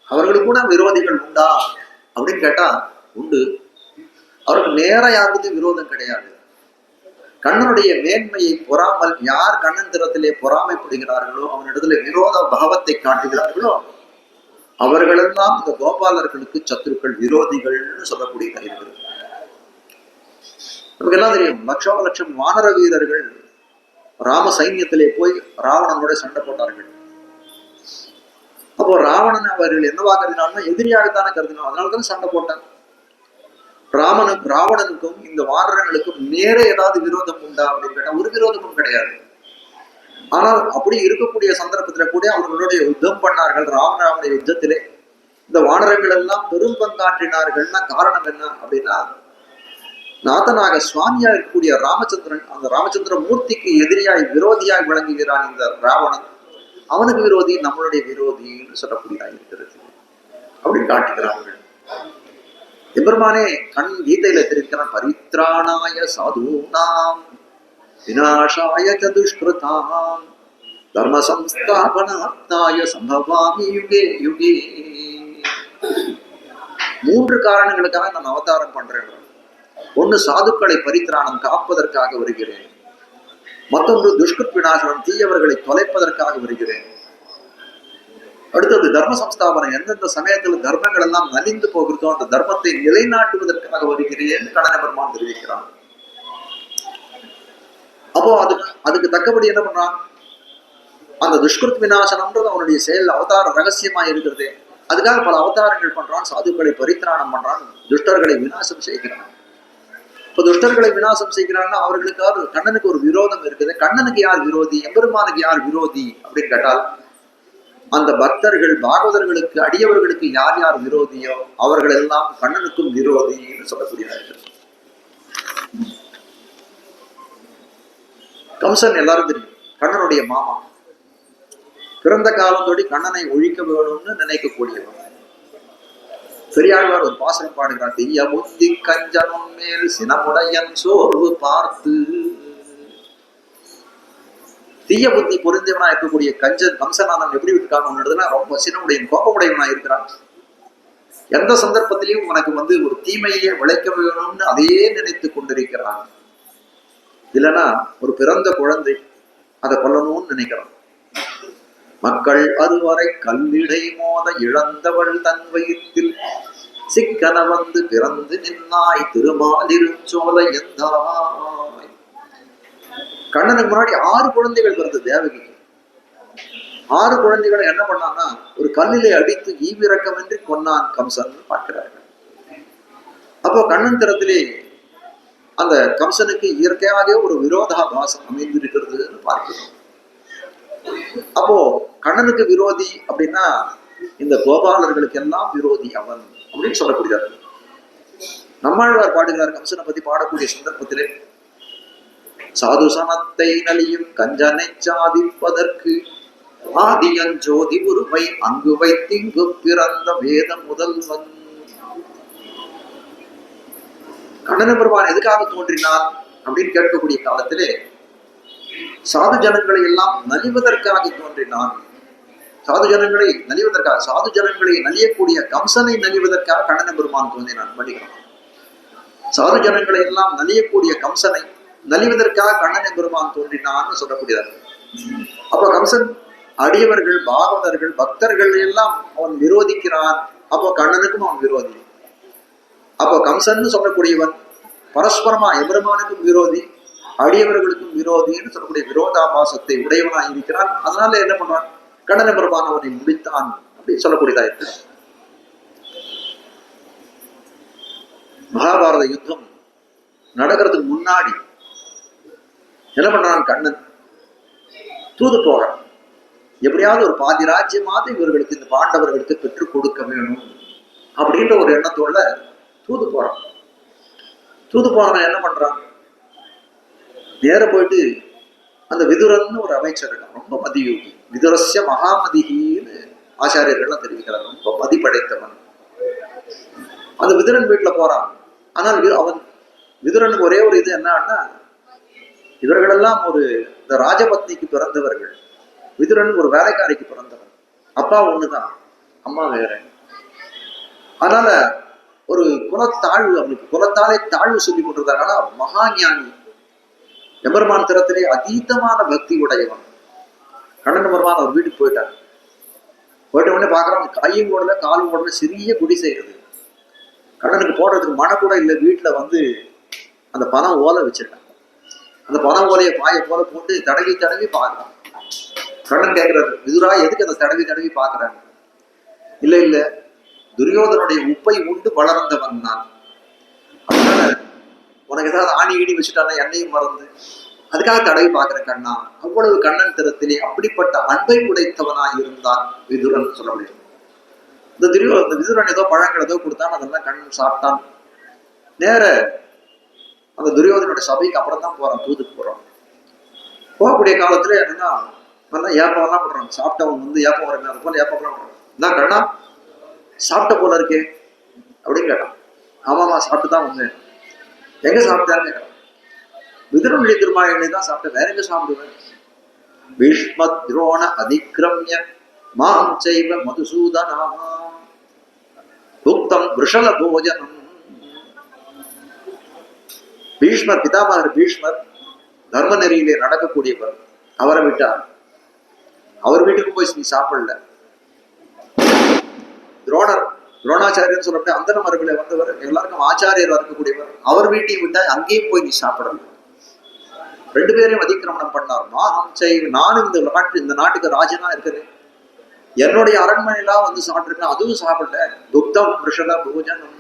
Speaker 1: அவர்களுக்கு கூட விரோதிகள் உண்டா அப்படின்னு கேட்டா உண்டு. அவருக்கு நேர யாருக்கும் விரோதம் கிடையாது. கண்ணனுடைய மேன்மையை பொறாமல் யார் கண்ணன் திறத்திலே பொறாமைப்படுகிறார்களோ, அவனிடத்துல விரோத பாவத்தை காட்டுகிறார்களோ, அவர்களெல்லாம் இந்த கோபாலர்களுக்கு சத்துருக்கள், விரோதிகள்னு சொல்லக்கூடியதாக இருக்கிறது. நமக்கு எல்லாம் தெரியும், லட்சோப லட்சம் வானர வீரர்கள் ராம சைன்யத்திலே போய் ராவணனோட சண்டை போட்டார்கள். அப்போ ராவணன் அவர்கள் என்னவா கருதினாலும் எதிரியாகத்தானே கருதினோம், அதனாலதான் சண்டை போட்டாங்க. ராவணனுக்கும் இந்த வானரங்களுக்கும் நேர ஏதாவது விரோதம் உண்டா அப்படின்னு கேட்டா ஒரு விரோதமும் கிடையாது. ஆனால் அப்படி இருக்கக்கூடிய சந்தர்ப்பத்தில கூட அவர்களுடைய யுத்தம் பண்ணார்கள். ராமராவண யுத்தத்திலே இந்த வானரங்கள் எல்லாம் பெரும் பங்காற்றினார்கள்னா காரணம் என்ன அப்படின்னா, நாதனாக சுவாமியா இருக்கக்கூடிய ராமச்சந்திரன், அந்த ராமச்சந்திர மூர்த்திக்கு எதிரியாய் விரோதியாய் விளங்குகிறான் இந்த ராவணன். அவனுக்கு விரோதி நம்மளுடைய விரோதின்னு சொல்லக்கூடியதாக இருக்கிறது அப்படின்னு காட்டுகிறார்கள். எம்பெருமானே கண் கீதையில தெரிவிக்கிறான், பரித்ராணாய சாதுனாம் விநாசாய சதுஷ்கிருதாம் தர்ம சம்ஸ்தாபனார்த்தாய சம்பவாமி யுகே யுகே. 3 காரணங்களுக்காக நான் அவதாரம் பண்றேன். ஒண்ணு, சாதுக்களை பரித்ராணம் காப்பதற்காக வருகிறேன். மற்றொன்று, துஷ்கிருத் விநாசனம் தீயவர்களை தொலைப்பதற்காக வருகிறேன். அடுத்தது தர்ம சம்ஸ்தாபனம், எந்தெந்த சமயத்துல தர்மங்கள் எல்லாம் நலிந்து போகிறதோ அந்த தர்மத்தை நிலைநாட்டுவதற்காக வருகிறேன் கண்ணன பெருமான் தெரிவிக்கிறான். அப்போ அதுக்கு தக்கபடி என்ன பண்றான், அந்த துஷ்கிருத் விநாசனம்ன்றது அவனுடைய செயல் அவதார ரகசியமா இருக்கிறது. அதுக்காக பல அவதாரங்கள் பண்றான். சாதுக்களை பரித்ராணம் பண்றான், துஷ்டர்களை விநாசம் செய்கிறான். இப்ப துஷ்டர்களை விநாசம் செய்கிறான்னா அவர்களுக்காக கண்ணனுக்கு ஒரு விரோதம் இருக்குது. கண்ணனுக்கு யார் விரோதி, எம்பெருமானுக்கு யார் விரோதி அப்படின்னு கேட்டால், அந்த பக்தர்கள் பாகவதர்களுக்கு அடியவர்களுக்கு யார் யார் விரோதியோ அவர்கள் எல்லாம் கண்ணனுக்கும் விரோதின்னு சொல்லக்கூடியவர்கள். கம்சன் எல்லாரும் தெரியும், கண்ணனுடைய மாமா. பிறந்த காலத்தோடி கண்ணனை ஒழிக்க வேணும்னு நினைக்கக்கூடியவன். பெரியாழ்வார் ஒரு பாசனம் பாடுகிறார், தீய புத்தி கஞ்சனும் மேல் சினமுடையன் சோர்வு பார்த்து. தீய புத்தி பொருந்தியவனா இருக்கக்கூடிய கம்சனானவன் எப்படி இருக்கான்னு ரொம்ப சினமுடையன், கோபமுடையவனா இருக்கிறான். எந்த சந்தர்ப்பத்திலையும் உனக்கு ஒரு தீமையை விளைக்க வேணும்னு அதையே நினைத்து கொண்டிருக்கிறான். இல்லைன்னா ஒரு பிறந்த குழந்தை அதை கொல்லணும்னு நினைக்கிறான். மக்கள் அறுவரை கல்லிடை மோத இழந்தவள் தன் வயிற்றில் சிக்கன வந்து பிறந்து நின்னாய் திருமாலிருச்சோலை எந்தாய். கண்ணனுக்கு முன்னாடி 6 குழந்தைகள் பிறந்து தேவகிக்கு. 6 குழந்தைகளை என்ன பண்ணான்னா ஒரு கல்லிலே அடித்து ஈவிரக்கமின்றி கொன்னான் கம்சன் பார்க்கிறார்கள். அப்போ கண்ணன் திறத்திலே அந்த கம்சனுக்கு இயற்கையாக ஒரு விரோதாபாசம் அமைந்திருக்கிறதுன்னு பார்க்கிறோம். அப்போ கண்ணனுக்கு விரோதி அப்படின்னா இந்த கோபாலர்களுக்கு எல்லாம் விரோதி அவன் அப்படின்னு சொல்லக்கூடியது. நம்மாழ்வார் பாடுகிறார் கம்சனை பத்தி பாடக்கூடிய சந்தர்ப்பத்திலே, சாது சனத்தை நலியும் கஞ்சனை சாதிப்பதற்கு ஆதியஞ்சோதி உருவை அங்கு வைத்திங்கு பிறந்த வேத முதல்வன். கண்ணன பெருமான் எதுக்காக தோன்றினான் அப்படின்னு கேட்கக்கூடிய காலத்திலே சாது ஜனங்களை எல்லாம் நலிவதற்காக தோன்றினான். சாது ஜனங்களை நலிவதற்காக, சாது ஜனங்களை நலியக்கூடிய கம்சனை நலிவதற்காக கண்ணன பெருமான் தோன்றினான். படிக்கலாம், சாது ஜனங்களை எல்லாம் நலியக்கூடிய கம்சனை நலிவதற்காக கண்ணன பெருமான் தோன்றினான்னு சொல்லக்கூடியது. அப்ப கம்சன் அடியவர்கள் பாகவதர்கள் பக்தர்கள் எல்லாம் அவன் விரோதிக்கிறான். அப்போ கண்ணனுக்கும் அவன் விரோதி. அப்போ கம்சன் சொல்லக்கூடியவன் பரஸ்பரமா எம்பெருமானுக்கும் விரோதி, அடியவர்களுக்கும் விரோதின்னு சொல்லக்கூடிய விரோதாபாசத்தை உடையவனாக இருக்கிறான். அதனால என்ன பண்றான், கண்ணன பெருமான் அவனை முடித்தான் அப்படின்னு சொல்லக்கூடியதா இருக்கு. மகாபாரத யுத்தம் நடக்கிறதுக்கு முன்னாடி என்ன பண்றான் கண்ணன், தூது போகிறான். எப்படியாவது ஒரு பாதி ராஜ்யமாவது இவர்களுக்கு, இந்த பாண்டவர்களுக்கு பெற்றுக் கொடுக்க வேணும் அப்படின்ற ஒரு எண்ணத்தோட தூது போறான். தூது போறவன் என்ன பண்றான், நேர போயிட்டு அந்த விதுரன் ஒரு அமைச்சர் இருக்கான், ரொம்ப மதியோகி. விதுரஸ்ய மகாமதிகின்னு ஆச்சாரியர்கள்லாம் தெரிவிக்கிறார், ரொம்ப மதி படைத்தவன். அந்த விதுரன் வீட்டுல போறான். ஆனால் அவன் விதுரனுக்கு ஒரே ஒரு இது என்னன்னா, இவர்களெல்லாம் ஒரு இந்த ராஜபத்னிக்கு பிறந்தவர்கள், விதுரன் ஒரு வேலைக்காரிக்கு பிறந்தவன். அப்பா ஒண்ணுதான், அம்மா வேற. அதனால ஒரு குலத்தாழ்வு, அவனுக்கு குலத்தாலே தாழ்வு சொல்லி கொண்டிருந்தாங்கன்னா மகா ஞானி, எம்பெருமான் திறத்திலே அதீதமான பக்தி உடையவன். கண்ணன் பெருமான் அவர் வீட்டுக்கு போயிட்டார். போயிட்ட உடனே பாக்குறான், கையும் ஓடல காலும் ஓடல, சிறிய குடிசை இருக்குது. கண்ணனுக்கு போடுறதுக்கு மன கூட இல்லை. வீட்டுல வந்து அந்த பணம் ஓலை வச்சிருக்காங்க. அந்த பணம் ஓலையை பாய போல போட்டு தடவி தடவி பார்க்கலாம். கண்ணன் கேட்கிறாரு, விதுரா எதுக்கு அந்த தடவி தடவி பார்க்கறாங்க? இல்ல இல்ல, துரியோதனுடைய உப்பை உண்டு வளர்ந்தவன் நான், அதனால உனக்கு ஏதாவது ஆணி ஈடி வச்சுட்டானா என்னையும் மறந்து, அதுக்காக தடவி பார்க்கிறேன் கண்ணா. அவ்வளவு கண்ணன் திறத்திலே அப்படிப்பட்ட அன்பை உடைத்தவனாய் இருந்தான் விதுரன் சொல்ல முடியும். இந்த விதுரன் ஏதோ பழங்கள் ஏதோ கொடுத்தான், அதெல்லாம் கண்ணன் சாப்பிட்டான். நேர அந்த துரியோதனுடைய சபைக்கு அப்புறம் தான் போறான், தூதுக்கு போறான். போகக்கூடிய காலத்துல என்னன்னா நல்லா ஏப்பம்லாம் பண்றாங்க. சாப்பிட்டவன் வந்து ஏப்பம் வரங்க, அது போல ஏப்பம்லாம் பண்றாங்க. என்ன கண்ணா சாப்பிட்ட போல இருக்கே அப்படின்னு கேட்டான். ஆமாமா சாப்பிட்டு தான் வந்தேன். எங்க சாப்பிட்டான்னு கேட்டான். விதுரனுடைய திருமாயனை தான் சாப்பிட்டேன், வேற எங்க சாப்பிடுவேன்? பீஷ்ம துரோண அதிக்ரம்ய மாம் செய்வ மதுசூதனா புக்தம் விஷல போஜனம். பீஷ்மர், பிதாமகர் பீஷ்மர் தர்ம நெறியிலே நடக்கக்கூடியவர், அவரை விட்டார். அவர் வீட்டுக்கு போய் நீ சாப்பிடல. துரோணாச்சாரியர் சொல்லப்பட்ட அந்த மரபில வந்தவர், எல்லாருக்கும் ஆச்சாரியர் இருக்கக்கூடியவர், அவர் வீட்டையும் விட்டா அங்கேயும் போய் நீ சாப்பிடல. ரெண்டு பேரையும் அதிக்கிரமணம் பண்ணார். நானும் இந்த நாட்டுக்கு ராஜனா இருக்கிறேன், என்னுடைய அரண்மனையெல்லாம் வந்து சாப்பிட்டுருக்கேன், அதுவும் சாப்பிடல. புக்தம் விஷல போஜனம்.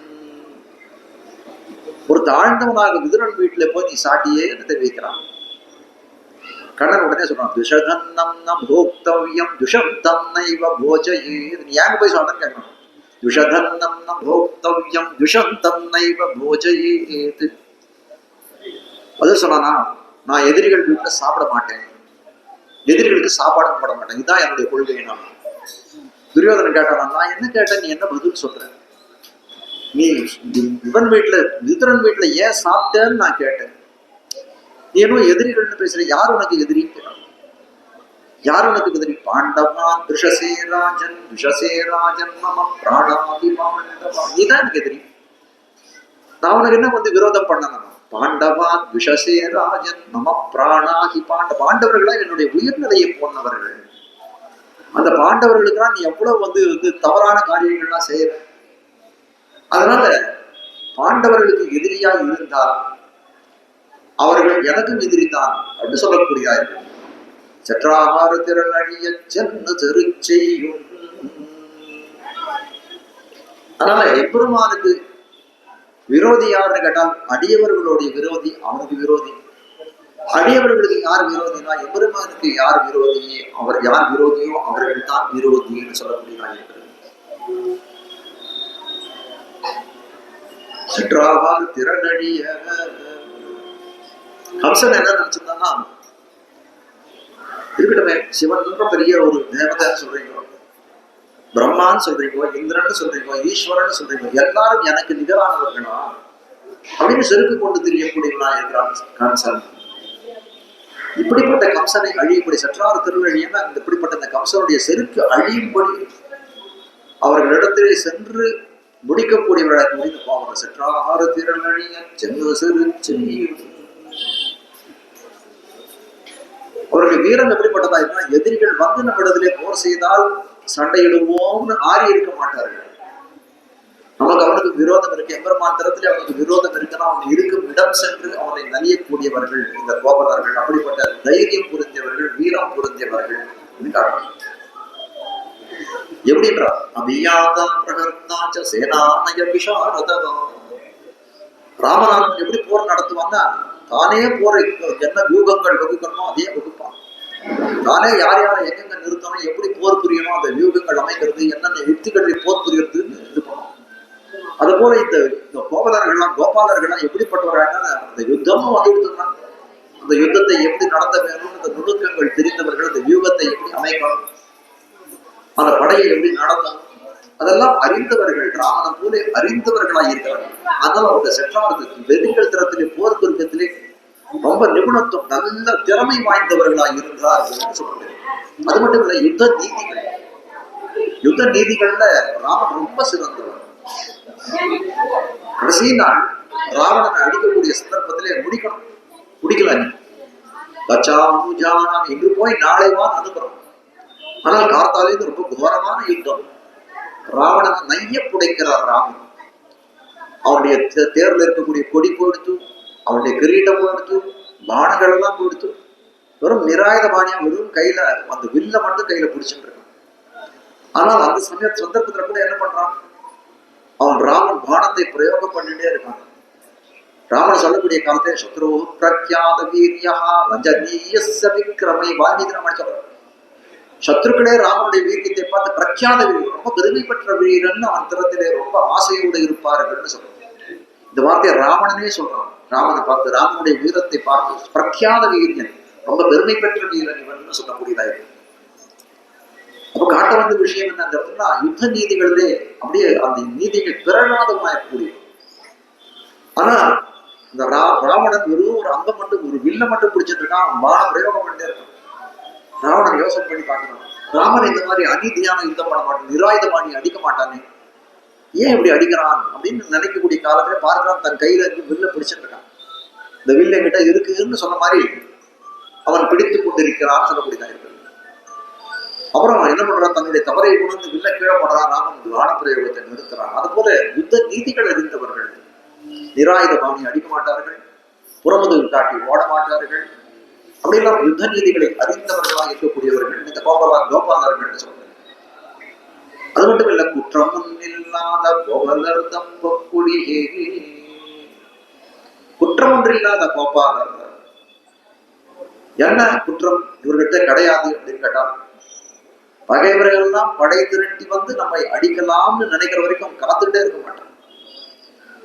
Speaker 1: ஒரு தாழ்ந்தவனாக விதுரன் வீட்டுல போய் நீ சாட்டியே தெரிவிக்கிறான். கண்ணன் உடனே சொல்றான், துஷதன்னம் போக்தவ்யம் துஷப்தம் நைவ போஜயே. நீ ஏன் போய் சொல்றேன்னு கேட்கணும். துஷதன்னம் போக்தவ்யம் துஷப்தம் நைவ போஜயேத். அது சொன்னானா, நான் எதிரிகள் வீட்டுல சாப்பிட மாட்டேன், எதிரிகளுக்கு சாப்பாடு போட மாட்டேன், இதுதான் என்னுடைய கொள்கை. நான் துரியோதனன் கேட்டானா, நான் என்ன கேட்டேன், நீ என்ன பதில் சொல்ற? நீ இவன் வீட்டுல விதுரன் வீட்டுல ஏன் சாப்பிட்டேன்னு நான் கேட்டேன். நீ என்ன எதிரிகள்னு பேசுற? யார் உனக்கு எதிரி? யார் உனக்கு எதிரி? பாண்டவான் துஷசேராஜன் துஷசேராஜன் மம பிராணாதி பாண்டவா. நீதான் எனக்கு எதிரி. நான் உனக்கு என்ன வந்து விரோதம் பண்ணணும்? பாண்டவான் துஷசேராஜன் மம பிராணாதி பாண்டவர்களா என்னுடைய உயிர்நிலையை போனவர்கள். அந்த பாண்டவர்களுக்கெல்லாம் நீ எவ்வளவு வந்து தவறான காரியங்கள்லாம் செய்யற. அதனால பாண்டவர்களுக்கு எதிரியா இருந்தால் அவர்கள் எனக்கும் எதிரிதான் அப்படின்னு சொல்லக்கூடியார்கள். சற்றாகார திறன் அழிய சென்று திருச்செய்யும். அதனால எம்பெருமானுக்கு விரோதி யாருன்னு கேட்டால் அடியவர்களுடைய விரோதி அவனுக்கு விரோதி. அடியவர்களுக்கு யார் விரோதினா எம்பெருமானுக்கு யார் விரோதியே, அவர் யார் விரோதியோ அவர்கள் தான் விரோதின்னு சொல்லக்கூடியதாக. சற்றாகார திறனடிய கம்சன் என்ன நினைச்சிருந்தான்னா, இருக்கட்டுமே சிவன் பெரிய ஒரு தேவதைன்னு சொல்றீங்க, பிரம்மான்னு சொல்றீங்க, இந்திரன்னு சொல்றீங்க, ஈஸ்வரன் சொல்றீங்க, எல்லாரும் எனக்கு நிகரானவர்களா அப்படின்னு செருக்கு கொண்டு தெரியக்கூடியவனா இருக்கிறான் கம்சன். இப்படிப்பட்ட கம்சனை அழியும்படி, சற்றாறு திருவழியன்னா இப்படிப்பட்ட இந்த கம்சனுடைய செருக்கு அழியும்படி அவர்களிடத்திலே சென்று முடிக்கக்கூடியவர்களாக முடிந்து போவாங்க. சற்றாகார திறனழிய சென்று சிறு செய்யும். அவருடைய வீரம் எப்படிப்பட்டதா இருந்தா, எதிரிகள் வந்து நம்ம இடத்திலே போர் செய்தால் சண்டையிடுவோம்னு ஆறி இருக்க மாட்டார்கள். நமக்கு அவனுக்கு விரோதம் இருக்கு, எம்பெருமான் தரத்திலே அவனுக்கு விரோதம் இருக்குன்னா அவன் இருக்கும் இடம் சென்று அவனை நலியக்கூடியவர்கள் இந்த கோபலர்கள். அப்படிப்பட்ட தைரியம் புரிந்தவர்கள், வீரம் புரிந்தவர்கள் எப்படின்றார்? அபியாதம் பிரகர்த்தாச்ச சேனானய விஷாரதவா ராமநாதன் எப்படி போர் நடத்துவான்னா தானே போரை என்ன வியூகங்கள் வகுக்கணுமோ அதே வகுப்பான். தானே யார் யாரை எங்கெங்க நிறுத்தணும், எப்படி போர் புரியணும், அந்த வியூகங்கள் அமைக்கிறது, என்னென்ன யுக்திகளில் போர் புரியறதுன்னு இது பண்ணும். அது போல இந்த கோபாலர்கள்லாம் கோபாலர்கள்லாம் எப்படிப்பட்டவர்கள், அந்த யுத்தமும் வந்துவிட்டுனா அந்த யுத்தத்தை எப்படி நடத்த வேணும், அந்த நுணுக்கங்கள் தெரிந்தவர்கள், அந்த வியூகத்தை எப்படி அமைக்கணும், அந்த படையை எப்படி நடத்தணும், அதெல்லாம் அறிந்தவர்கள். ராமனை போல அறிந்தவர்களாக இருக்கிறார்கள். அதனால அவங்க செற்றாரத்துக்கு வெறிகள் திறத்திலே போர் துருக்கத்திலே ரொம்ப நிபுணத்துவம் நல்ல திறமை வாய்ந்தவர்களாக இருந்தார்கள் சொல்றேன். அது மட்டும் இல்லை, யுத்த நீதிகள்ல ராமன் ரொம்ப சிறந்தவர். கடைசி நாள் ராவணனை அடிக்கக்கூடிய சந்தர்ப்பத்திலே முடிக்கல எங்கு போய் நாளைவான் அனுப்புறோம். ஆனால் காத்தாலே ரொம்ப கோரமான யுத்தம். ராவணனை நைய புடைக்கிறார் ராமன். அவனுடைய தேர்ல இருக்கக்கூடிய கொடி போயிடுத்து, அவனுடைய கிரீட்டம் போயிடுத்து, பானங்கள் எல்லாம் போயிடுத்து. வெறும் நிராயுத பாணியா வெறும் கையில அந்த வில்ல மட்டும் கையில பிடிச்சிட்டு இருக்கான். ஆனால் அந்த சந்தர்ப்பத்துல கூட என்ன பண்றான், அவன் ராமன் பானத்தை பிரயோகம் பண்ணிட்டே இருக்கான். ராமன் சொல்லக்கூடிய காலத்தை சத்ரு பிரக்யாத வீரியா ரஜனீயஸ்ஸ விக்ரமை வால்மீகி ராமன் சொல்றான். சத்ருக்களே ராமனுடைய வீரியத்தை பார்த்து பிரக்யாத வீரர், ரொம்ப பெருமை பெற்ற வீரன் அவன் திறத்திலே ரொம்ப ஆசையோடு இருப்பார்கள் சொல்றான். இந்த வார்த்தையை ராவணனே சொல்றான். ராமனை பார்த்து, ராமனுடைய வீரத்தை பார்த்து பிரக்யாத வீரியன், ரொம்ப பெருமை பெற்ற வீரன் இவன் சொல்லக்கூடியதா இருக்கு. அப்ப காட்ட வந்த விஷயம் என்னன்னா, யுத்த நீதிகளிலே அப்படியே அந்த நீதிகள் பிறழாதவனாகக்கூடிய. ஆனா இந்த ராவணன் வெறும் ஒரு அங்கம் மட்டும், ஒரு வில்ல மட்டும் பிடிச்சிட்டு இருக்கான், பான பிரயோகம் பண்ணிட்டே இருக்கான். ராவணன் யோசனை பண்ணி பார்க்கணும், ராமன் இந்த மாதிரி அநீதியான யுத்தம் பண்ண மாட்டான், நிராயுதபாணி அடிக்க மாட்டானே, ஏன் இப்படி அடிக்கிறான் அப்படின்னு நினைக்கக்கூடிய காலத்துல பார்க்கிறான், தன் கையில இருந்து வில்ல பிடிச்சிட்டு இருக்கான். இந்த வில்ல கிட்ட இருக்குன்னு சொன்ன மாதிரி அவன் பிடித்துக் கொண்டிருக்கிறான்னு சொல்லக்கூடியதா இருக்கு. அப்புறம் என்ன பண்றான், தன்னுடைய தவறை உணர்ந்து வில்ல கீழே போடுறான். ராமன் பான பிரயோகத்தை நிறுத்துறான். அது போல யுத்த நீதிகள் அறிந்தவர்கள் நிராயுத பாணி அடிக்க மாட்டார்கள், புறமுதுகு காட்டி ஓட மாட்டார்கள். அப்படியெல்லாம் யுத்த நீதிகளை அறிந்தவர்களாக இருக்கக்கூடியவர்கள் இந்த கோபாலர்கள் சொல்றாங்க. அது மட்டும் இல்ல, குற்றம் இல்லாத கோபாலர் தம்பொடியே, குற்றம் ஒன்று இல்லாத கோபாலர். என்ன குற்றம் இவர்கிட்ட கிடையாது அப்படின்னு கேட்டால், பகைவர்கள் எல்லாம் படை திரட்டி வந்து நம்மை அடிக்கலாம்னு நினைக்கிற வரைக்கும் காத்துக்கிட்டே இருக்க மாட்டான்.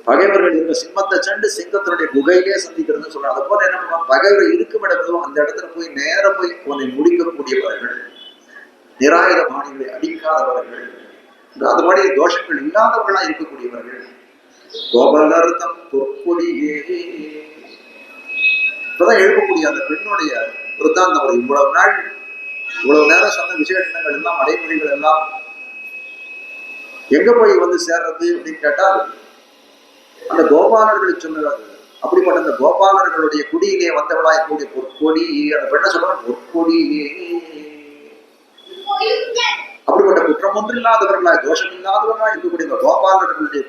Speaker 1: பகைவர்கள் இருக்க சிம்மத்தை சென்று சிங்கத்தினுடைய குகையிலே சந்திக்கிறதுன்னு சொல்றாங்க. அது போல என்ன பண்ணுவான், பகைவர்கள் இருக்கும் இடங்களும் அந்த இடத்துல போய் நேர போய் உன்னை முடிக்கக்கூடியவர்கள், நிராயுத பாணிகளை அடிக்காதவர்கள், அந்த மாதிரி தோஷங்கள் இல்லாதவர்களா இருக்கக்கூடியவர்கள். கோபலர்தம் பொற்கொடியே. இப்பதான் எழுப்பக்கூடிய அந்த பெண்ணுடைய விருத்தாந்தம் வருது. இவ்வளவு நேரம் சொன்ன விசேஷங்கள் எல்லாம், அடைமொழிகள் எல்லாம் எங்க போய் வந்து சேர்றது அப்படின்னு கேட்டால், அந்த கோபாலர்களை சொன்னார். அப்படிப்பட்ட அந்த கோபாலர்களுடைய குடியிலே வந்தவளா இருக்கக்கூடிய பொற்கொடி, அந்த பெண்ணை சொல்றாங்க பொற்கொடியே. அப்படிப்பட்ட குற்றம் ஒன்று இல்லாதவர்களாய், தோஷம் இல்லாதவர்களாய் இருக்கக்கூடிய இந்த கோபாலர்களுடைய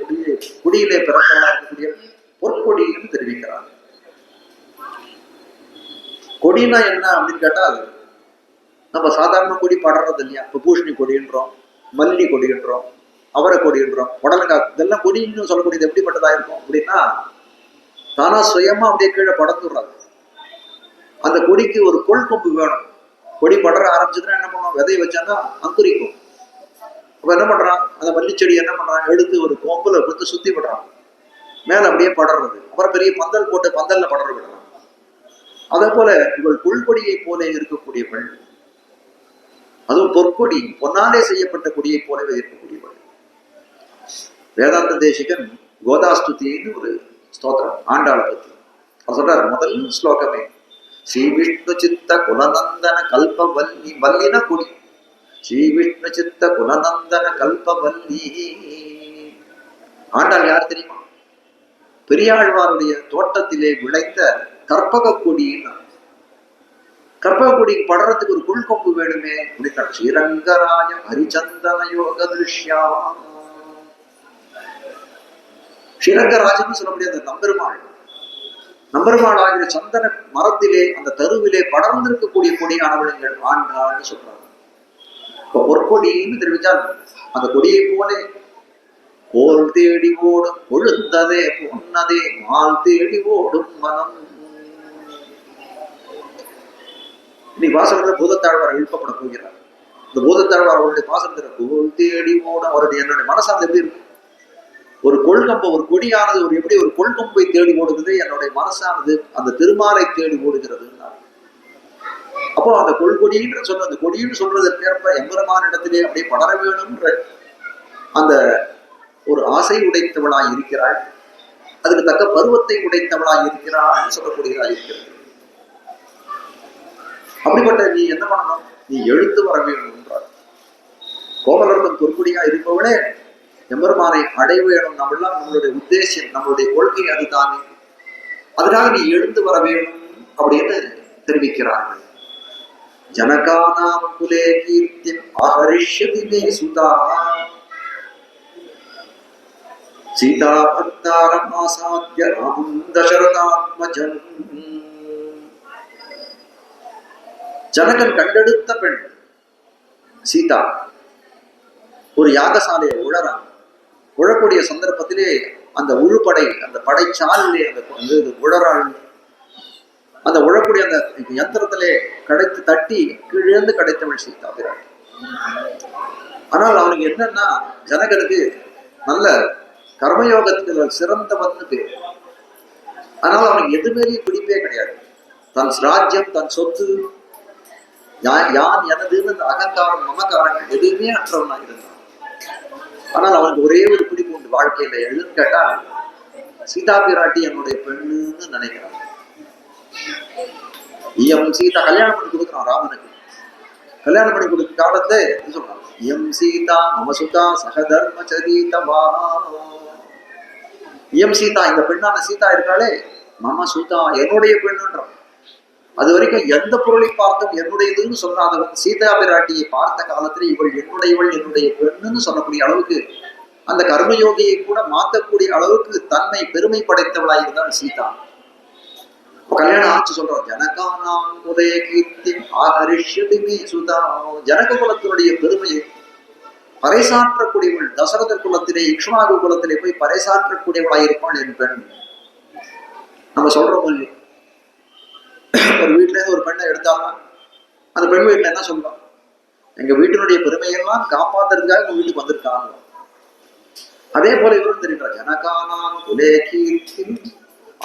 Speaker 1: குடியிலே பிறந்தவர்களா இருக்கக்கூடிய பொற்கொடி என்று தெரிவிக்கிறார். கொடினா என்ன அப்படின்னு கேட்டால், நம்ம சாதாரண கொடி படறது இல்லையா, இப்போ பூஷணி கொடின்றோம், மல்லி கொடின்றோம், அவரை கொடின்றோம், புடலங்காய், இதெல்லாம் கொடின்னு சொல்லக்கூடியது எப்படிப்பட்டதா இருக்கும் அப்படின்னா, தானா சுயமா அப்படியே கீழே படந்துடுறாங்க. அந்த கொடிக்கு ஒரு கொள்கொம்பு வேணும். கொடி படர ஆரம்பிச்சதுன்னா என்ன பண்ணுவோம், விதையை வச்சான்னா அங்குரிக்கும். அப்ப என்ன பண்றான், அந்த மல்லிச்செடி என்ன பண்றான், எடுத்து ஒரு கொம்புல கொடுத்து சுத்தி விடுறான், மேல அப்படியே படறது. அப்புறம் பெரிய பந்தல் போட்டு பந்தல்ல படர விடுறான். அதே போல இவள் புல்கொடியை போல இருக்கக்கூடியவள், அதுவும் பொற்கொடி, பொன்னாலே செய்யப்பட்ட கொடியை போலவே இருக்கக்கூடியவள். வேதாந்த தேசிகன் கோதாஸ்துதின்னு ஒரு ஸ்தோத்திரம் ஆண்டாளை பத்தி அவர் சொல்றாரு. முதல் ஸ்லோகமே ஸ்ரீ விஷ்ணு சித்த குலநந்தன கல்பவல்லி, வல்லின கொடி, ஸ்ரீ விஷ்ணு சித்த குலநந்தன கல்பவல்லி. ஆண்டாள் யார் தெரியுமா, பெரியாழ்வாருடைய தோட்டத்திலே விளைந்த கற்பக கொடின்னு. கற்பக கொடிக்கு படுறதுக்கு ஒரு புல்கொம்பு வேணுமே அப்படின்னா, ஸ்ரீரங்கராய ஹரிச்சந்தன யோக திருஷ்யா. ஸ்ரீரங்கராஜன் சொல்லக்கூடிய அந்த நம்பெருமாள் ஆகிய சந்தன மரத்திலே அந்த தருவிலே படர்ந்திருக்கக்கூடிய கொடியானவர்கள் ஆண்டாள்னு சொல்றாங்க. இப்ப பொற்கொடின்னு தெரிவித்தால் அந்த கொடியை போல கோல் தேடி ஓடும் கொழுந்ததே பொன்னதே மால் தேடி ஓடும் மனம். நீ வாசகத்துல பூதத்தாழ்வார் எழுப்பப்பட போகிறார். இந்த பூதத்தாழ்வார் அவருடைய வாசகத்துல கோல் தேடி ஓடும் அவருடைய என்னுடைய மனசார்ந்து எப்படி இருக்கு? ஒரு கொள்கம்பு, ஒரு கொடியானது ஒரு எப்படி ஒரு கொள்கம்பை தேடி ஓடுகிறது, என்னுடைய மனசானது அந்த திருமாலை தேடி ஓடுகிறது. அப்போ அந்த கொள்கொடின்னு சொல்ற அந்த கொடின்னு சொல்றதற்கேற்ப எம்பெருமான இடத்திலே அப்படியே படர வேணும்ன்ற அந்த ஒரு ஆசை உடைத்தவளாய் இருக்கிறாள். அதுக்கு தக்க பருவத்தை உடைத்தவளாய் இருக்கிறாள் சொல்லக்கூடியதாய் இருக்கிறது. அப்படிப்பட்ட நீ என்ன பண்ணணும்? நீ எழுத்து வர வேணும் என்றார். கோமலர்தம் பொற்குடியா இருப்பவளே எம்பெருமானை அடைய வேணும். நம்மளாம் நம்மளுடைய உத்தேசம், நம்மளுடைய கொள்கை அதுதானே. அதனால நீ எழுந்து வர வேணும் அப்படின்னு தெரிவிக்கிறார்கள். ஜனகானாம் குலே கீர்த்திம் ஆஹரிஷ்யதி மே சுதா சீதா பக்தாரம் ஆசாத்ய ராமம் தசரதாத்மஜம். ஜனகன் கண்டெடுத்த பெண் சீதா ஒரு யாகசாலையை உழறான். உழக்கூடிய சந்தர்ப்பத்திலே அந்த உழுப்படை, அந்த படைச்சாலிலே அந்த உழறாள். அந்த உழக்கூடிய அந்த யந்திரத்திலே கடைத்து தட்டி கீழேந்து கடைத்தவள் சீதா பிராட்டி. ஆனால் அவனுக்கு என்னன்னா, ஜனகனுக்கு நல்ல கர்மயோகத்துல சிறந்தவன்னு பேர். அதனால அவனுக்கு எது மேலேயும் பிடிப்பே கிடையாது. தன் ராஜ்யம், தன் சொத்து, யான் எனதுன்னு அந்த அகங்காரம் மமகாரங்கள் எதுவுமே அற்றவனாக இருந்தான். ஆனால் அவனுக்கு ஒரே ஒரு பிடிப்பு உண்டு வாழ்க்கையில. எழுன்னு கேட்டா சீதா பிராட்டி என்னுடைய பெண்ணுன்னு நினைக்கிறான். எம் சீதா கல்யாணம் பண்ணி கொடுக்குறான் ராமனுக்கு. கல்யாணம் பண்ணி கொடுக்க காலத்துல சொல்றான், எம் சீதா மமசுதா சகதர்மச்சரீதமா. எம் சீதா, இந்த பெண்ணான சீதா இருக்காளே, மம சுதா என்னுடைய பெண்ணுன்றான். அது வரைக்கும் எந்த பொருளை பார்த்தும் என்னுடையதுன்னு சொல்லாதவன் சீதா பிராட்டியை பார்த்த காலத்துல இவள் என்னுடைய பெண்ணுன்னு சொல்லக்கூடிய அளவுக்கு, அந்த கர்மயோகியை கூட மாற்றக்கூடிய அளவுக்கு தன்னை பெருமை படைத்தவளாய் இருந்தாள் சீதா. கல்யாணம் ஆச்சு சொல்றோம். ஜனகானாம் உதய கீர்த்தி ஆஹரிஷ்யதி மே சுதா. ஜனக குலத்தினுடைய பெருமையை பறைசாற்றக்கூடியவள். தசரதர் குலத்திலே, இக்ஷ்வாகு குலத்திலே போய் பறைசாற்றக்கூடியவளாய் இருப்பாள் என் பெண். நம்ம சொல்றோம் இல்லையா, ஒரு வீட்டுல இருந்து ஒரு பெண்ணை எடுத்தாலும் அந்த பெண் வீட்டுல என்ன சொல்லுவான், எங்க வீட்டினுடைய பெருமையெல்லாம் காப்பாத்துறதுக்காக எங்க வீட்டுக்கு வந்திருக்காங்க. அதே போல இவரும் தெரிகிறார். ஜனகானாம் குலே கீர்த்தி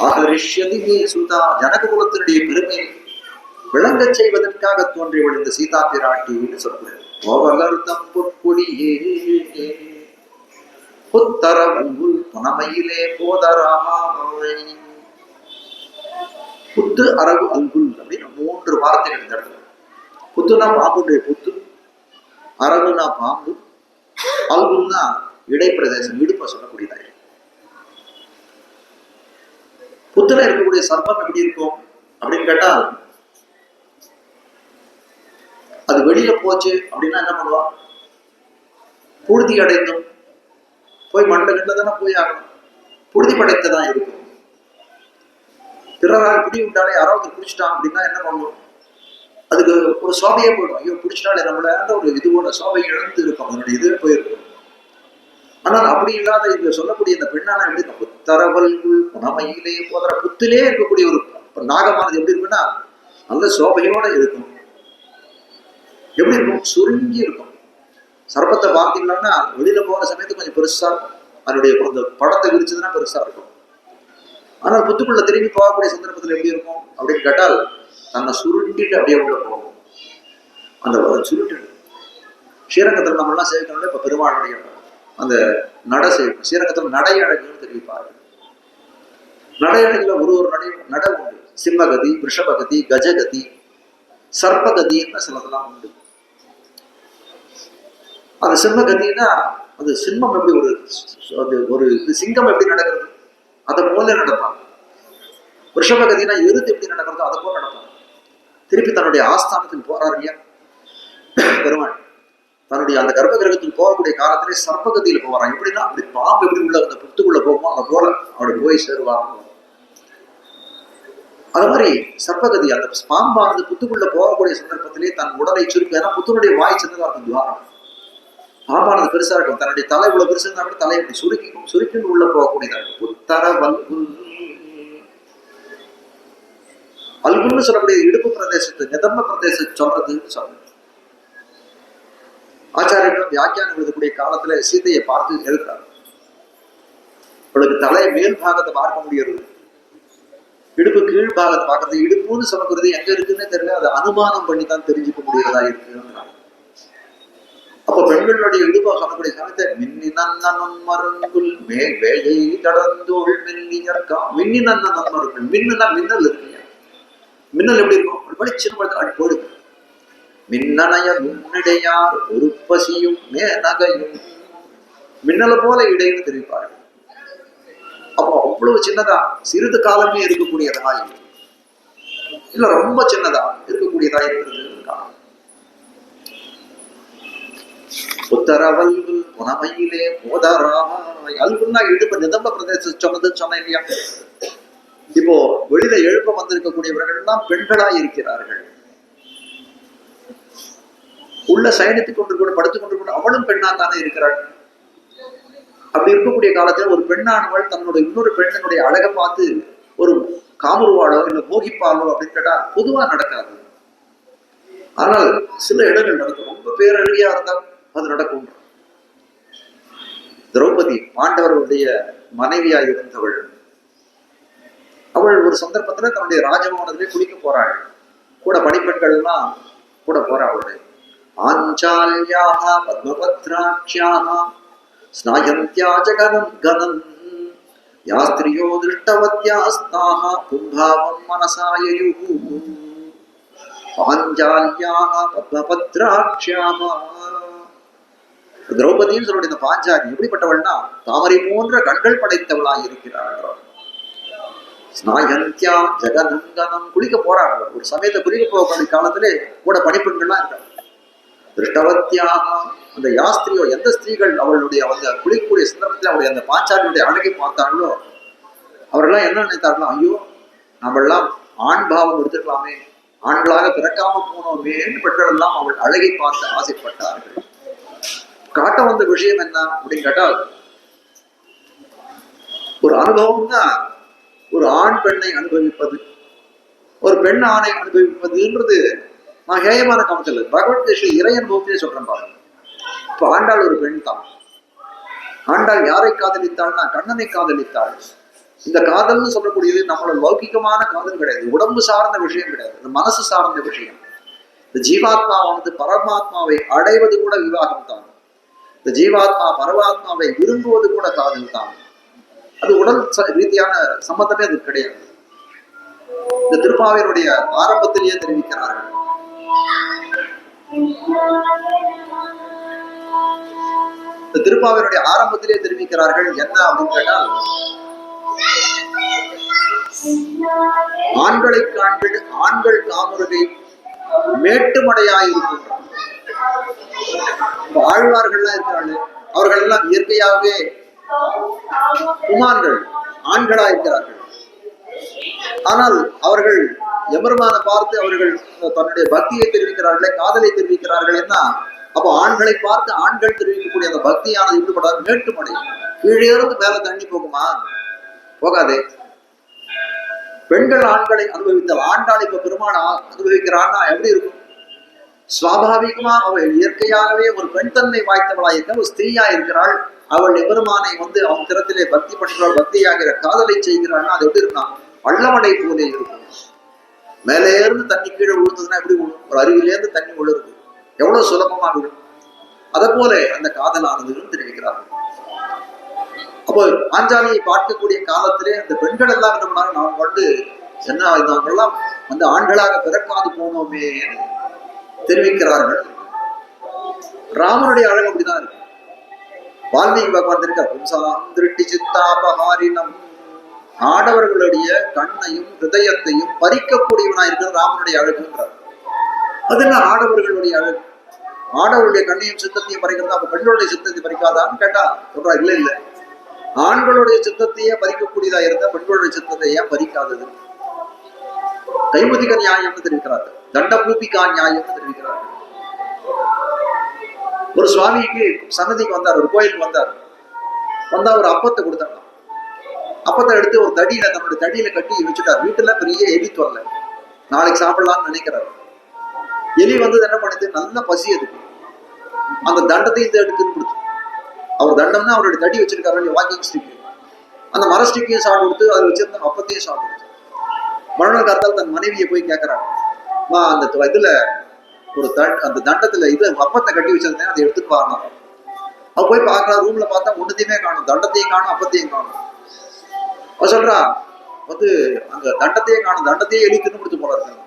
Speaker 1: ஆஹரிஷ்யதி மே சுதா. ஜனக குலத்தினுடைய பெருமை விளங்க செய்வதற்காக தோன்றியவள் இந்த சீதா பிராட்டின்னு சொல்றாரு. கோவலர்தம் பொற்கொடியே புத்தரவுல் புனமையிலே போதராய். புத்து, அரகு, அங்குல் அப்படின்னு 3 வார்த்தைகள் இந்த இடத்துல. புத்துனா பாம்புடைய புத்து, அரகுனா பாம்பு, அங்குல்னா இடைப்பிரதேசம், இடுப்ப சொல்லக்கூடியதாக. புத்துல இருக்கக்கூடிய சர்ப்பம் எப்படி இருக்கும் அப்படின்னு கேட்டா, அது வெளியில போச்சு அப்படின்னா என்ன பண்ணுவான், புழுதி அடைந்தும் போய் மண்டல தானே போய் ஆகணும். புழுதி படைத்ததான் இருக்கும். பிறரால் பிடி விட்டாலே யாராவது பிடிச்சிட்டான் அப்படின்னா என்ன பண்ணுவோம், அதுக்கு ஒரு சோபையே போயிடும். ஐயோ பிடிச்சிட்டாலே நம்மள ஒரு இதுவோட சோபை இழந்து இருக்கும், அதனுடைய இதுவே போயிருக்கும். ஆனால் அப்படி இல்லாத இங்க சொல்லக்கூடிய இந்த பெண்ணான எப்படி புத்தரவல்குள் புனமையிலே போதர, புத்திலே இருக்கக்கூடிய ஒரு நாகமானது எப்படி இருக்குன்னா நல்ல சோபையோட இருக்கும். எப்படி இருக்கும், சுருங்கி இருக்கும். சர்ப்பத்தை பார்த்தீங்கன்னா வெளியில போன சமயத்துக்கு கொஞ்சம் பெருசா இருக்கும், அதனுடைய படத்தை விரிச்சதுன்னா பெருசா இருக்கும். ஆனால் புத்துக்குள்ள திரும்பி போகக்கூடிய சந்தர்ப்பத்தில் எப்படி இருக்கும் அப்படின்னு கேட்டால் தன்னை சுருட்டிட்டு அப்படியே உள்ள போகும். அந்த சுருட்டு ஸ்ரீரங்கத்தில் நம்ம எல்லாம் சேர்க்கணும்ல. இப்ப பெருமாளுடைய அந்த நட செய்யணும். ஸ்ரீரங்கத்தில் நடை அழகுன்னு தெரிவிப்பார்கள். நடை அழகுல ஒரு நடை உண்டு. சிம்மகதி, ரிஷபகதி, கஜகதி, சர்ப்பகதின்னு சிலதெல்லாம் உண்டு. அந்த சிம்மகதினா அது சிம்மம் எப்படி ஒரு சிங்கம் எப்படி நடக்கிறது அதை போல நடப்பாங்க. ரிஷபகதினா எருது எப்படி நடக்கிறதோ அதை போல நடப்பாங்க. திருப்பி தன்னுடைய ஆஸ்தானத்தில் போறாரு இல்லையா பெருமாள், தன்னுடைய அந்த கர்ப்ப கிரகத்தில் போகக்கூடிய காலத்திலே சர்ப்பகதியில போவாராம். எப்படின்னா அப்படி பாம்பு எப்படி உள்ள அந்த புத்துக்குள்ள போகுமோ அதை போல அப்படி போய் சேருவாங்க. அது மாதிரி சர்ப்பகதி அந்த பாம்பானது புத்துக்குள்ள போகக்கூடிய சந்தர்ப்பத்திலே தன் உடலை சுருக்க, ஏன்னா புத்துனுடைய வாய் சின்னதா இருக்கும் துவாரம். பாம்பானது பெருசா இருக்கும், தன்னுடைய தலை இவ்வளவு பெருசு இருந்தா கூட தலையை இப்படி சுருக்கிக்கும், சுருக்கின்னு உள்ள போகக்கூடியதாக. உத்தர வல்குல், வல்குல்னு சொல்லக்கூடிய இடுப்பு பிரதேசத்து நிதம்ப பிரதேசம் சொல்றதுன்னு சொல்றது. ஆச்சாரியர்களும் வியாக்கியானம் எழுதக்கூடிய காலத்துல சீதையை பார்த்து எழுதுறாரு. அவளுக்கு தலையை மேல் பாகத்தை பார்க்க முடியாது, இடுப்பு கீழ் பாகத்தை பார்க்கறது. இடுப்புன்னு சொல்லப்படுறது எங்க இருக்குன்னு தெரியல, அதை அனுமானம் பண்ணி தான் தெரிஞ்சுக்க முடியறதா இருக்கு. அப்ப பெண்களுடைய இடுப்பாக சொல்லக்கூடிய சமயத்தை மின்னி நன்னனும் மருங்குல் மேல் வேயை கடந்தோள் மின்னியற்கா. மின்னி நன்னனும் மருங்குல், மின்னுனா மின்னல் இருக்கு. மின்னல் எப்படி இருக்கும்? வெளிச்சின்ன அடி போடுது. மின்னணைய முன்னிடையார் ஒரு பசியும் மேனகையும், மின்னலை போல இடைன்னு தெரிவிப்பார்கள். அப்போ அவ்வளவு சின்னதா சிறிது காலமே இருக்கக்கூடியதா இல்ல ரொம்ப சின்னதா இருக்கக்கூடியதா இருக்கிறது. உத்தரவல்குல் புனமையிலே மோதராய். அல்குல்னா இடுப்பு நிதம்ப பிரதேசம் சொன்னதுன்னு சொன்னேன் இல்லையா? இப்போ வெளியில எழுப்ப வந்திருக்கக்கூடியவர்கள் எல்லாம் பெண்களாய் இருக்கிறார்கள். உள்ள சயனித்துக் கொண்டு கூட படுத்துக் கொண்டு கூட அவளும் பெண்ணா தானே இருக்கிறாள். அப்படி இருக்கக்கூடிய காலத்துல ஒரு பெண்ணானவள் தன்னோட இன்னொரு பெண்ணினுடைய அழகை பார்த்து ஒரு காமருவாளோ இல்ல மோகிப்பாளோ அப்படின்னு கேட்டா பொதுவா நடக்காது. ஆனால் சில இடங்கள் நடக்கும். ரொம்ப பேரழகியா இருந்தால் அது நடக்கும். திரௌபதி பாண்டவர்களுடைய மனைவியா இருந்தவள், அவள் ஒரு சந்தர்ப்பத்துல தன்னுடைய ராஜபவனத்திலே குளிக்க போறாள். கூட பணிப்பெண்கள் எல்லாம் கூட போறா. அவளுடைய ஆஞ்சால்யாக பத்மபத்ராட்சியாக ஸ்நாயந்தியா ஜகனம் கனம் யாஸ்திரியோ திருஷ்டவத்யாஸ்தாக பும்பாவம் மனசாயயுஹு. பாஞ்சால்யாக பத்மபத்ராட்சியாக. திரௌபதின்னு சொல்லுடைய இந்த பாஞ்சாலி எப்படிப்பட்டவள்னா தாமரை போன்ற கண்கள் படைத்தவளாய் இருக்கிறாள். ஸ்நாயந்தியா ஜகனங்கனம், குளிக்க போறாள். ஒரு சமயத்தை குளிக்க போகக்கூடிய காலத்திலே கூட பணிப்பெண்கள்லாம் இருக்காங்க. திருஷ்டவத்தியாக, அந்த யாஸ்திரியோ எந்த ஸ்திரீகள் அவளுடைய அந்த குளிக்கக்கூடிய சந்தர்ப்பத்தில் அவருடைய அந்த பாஞ்சாலியுடைய அழகை பார்த்தாங்களோ அவர்கள்லாம் என்ன நினைத்தார்களோ, ஐயோ நம்மெல்லாம் ஆண் பாவம் எடுத்துக்கலாமே, ஆண்களாக பிறக்காம போனோமே. பெண்கள் எல்லாம் அவள் அழகை பார்த்து ஆசைப்பட்டார்கள். காட்ட வந்த விஷயம் என்ன அப்படின்னு கேட்டால், ஒரு அனுபவம் தான் ஒரு ஆண் பெண்ணை அனுபவிப்பது, ஒரு பெண் ஆணை அனுபவிப்பதுன்றது நான் ஹேயமான காமிச்சல. பகவத்கீதை இறை அனுபவத்தையே சொல்றேன் பாருங்க. இப்ப ஆண்டாள் ஒரு பெண் தான். ஆண்டாள் யாரை காதலித்தாள்னா கண்ணனை காதலித்தாள். இந்த காதல்னு சொல்லக்கூடியது நம்மளோட லௌகிகமான காதல் கிடையாது, உடம்பு சார்ந்த விஷயம் கிடையாது, இந்த மனசு சார்ந்த விஷயம். இந்த ஜீவாத்மாவானது பரமாத்மாவை அடைவது கூட விவாகம் தான். இந்த ஜீவாத்மா பரமாத்மாவை விரும்புவது கூட காதல் தான். அது உடல் ரீதியான சம்பந்தமே அது கிடையாது. இந்த திருப்பாவையினுடைய ஆரம்பத்திலேயே தெரிவிக்கிறார்கள். இந்த திருப்பாவையினுடைய ஆரம்பத்திலே தெரிவிக்கிறார்கள் என்ன அப்படின்னு கேட்டால், ஆண்களை காண்கள் ஆண்கள் காமுருகை மேட்டுமடையாயிருக்கின்றார். ஆழ்வார்கள்லாம் இருக்கிறார்கள், அவர்கள் எல்லாம் இயற்கையாகவே குமார்கள் ஆண்களா இருக்கிறார்கள். ஆனால் அவர்கள் எம்பெருமானை பார்த்து அவர்கள் தன்னுடைய பக்தியை தெரிவிக்கிறார்களே, காதலை தெரிவிக்கிறார்கள். என்ன அப்போ ஆண்களை பார்த்து ஆண்கள் தெரிவிக்கக்கூடிய அந்த பக்தியானது ஈடுபடாது மேட்டுமடை. கீழே இருந்து மேல தண்ணி போகுமா? போகாதே. பெண்கள் ஆண்களை அனுபவித்தால் ஆண்டாள் இப்ப பெருமாள் அனுபவிக்கிறான்னா எப்படி இருக்கும்? சுவாபாவிகமா அவள் இயற்கையாகவே ஒரு பெண் தன்மை வாய்த்தவளாக இருக்க ஒரு ஸ்திரீயா இருக்கிறாள். அவள் எபெருமானை அவன் திறத்திலே பக்தி பண்றாள், பக்தியாகிற காதலை செய்கிறாள்னா அது எப்படி இருக்கா? வள்ளமடை போலே இருக்கும். மேலே இருந்து தண்ணி கீழே விழுந்ததுன்னா எப்படி விழும்? ஒரு அருவிலேருந்து தண்ணி விழுறது எவ்வளவு சுலபமா விழும். அதை போல அந்த காதலானதுன்னு தெரிவிக்கிறார்கள். அப்போ பாஞ்சாலியை பார்க்கக்கூடிய காலத்திலே அந்த பெண்கள் எல்லாம் என்ன பண்ணாங்க, நாம் வந்து என்ன நாங்கெல்லாம் அந்த ஆண்களாக பிறக்காது போனோமே தெரிவிக்கிறார்கள். ராமனுடைய அழகு அப்படிதான் இருக்கு. வால்மீகி பகவான் இருக்க சித்தாபகாரினம், ஆடவர்களுடைய கண்ணையும் ஹிருதயத்தையும் பறிக்கக்கூடியவனா இருக்கிற ராமனுடைய அழகுன்றார். அது என்ன ஆடவர்களுடைய அழகு? ஆடவர்களுடைய கண்ணையும் சித்தத்தையும் பறிக்கிறதா, அப்ப பெண்களுடைய சித்தத்தை பறிக்காதான்னு கேட்டா சொல்றா, இல்ல இல்ல, ஆண்களுடைய சித்தத்தையே பறிக்கக்கூடியதா இருந்தா பெண்களுடைய சித்தத்தை ஏன் பறிக்காதது? கைமுதிக நியாயம்னு தெரிவிக்கிறார்கள், தண்ட பூபிகா நியாயம்னு தெரிவிக்கிறார்கள். ஒரு சுவாமிக்கு சன்னதிக்கு வந்தார், ஒரு கோயிலுக்கு வந்தார். வந்தா ஒரு அப்பத்தை கொடுத்தாங்க. அப்பத்தை எடுத்து ஒரு தடியில, தன்னோட தடியில கட்டி வச்சுட்டார். வீட்டுல பெரிய எலி தொல்லை, நாளைக்கு சாப்பிடலாம்னு நினைக்கிறார். எலி வந்து என்ன பண்ணுது, நல்ல பசி அதுக்கு. அந்த தண்டத்தையும் எடுத்து கொடுத்து, அவர் தண்டம்னா அவருடைய தடி வச்சிருக்காரு வாக்கிங் ஸ்டிக், அந்த மர ஸ்டிக்கையும் சாப்பிட்டு கொடுத்து, அதை வச்சிருந்த அப்பத்தையும் சாப்பிட்டு கொடுத்து. மறுநாள் காத்தால் தன் மனைவியை போய் கேட்கிறார், அந்த இதுல ஒரு அந்த தண்டத்துல இது அப்பத்தை கட்டி வச்சிருந்தேன், அதை எடுத்துட்டு வரணும். அவ போய் பார்க்கலாம், ரூம்ல பார்த்தா ஒண்ணுத்தையுமே காணும், தண்டத்தையும் காணும், அப்பத்தையும் காணும். அவ சொல்றா வந்து அங்க தண்டத்தையே காணும், தண்டத்தையே எலி தின்னு கொடுத்து போல இருக்காங்க.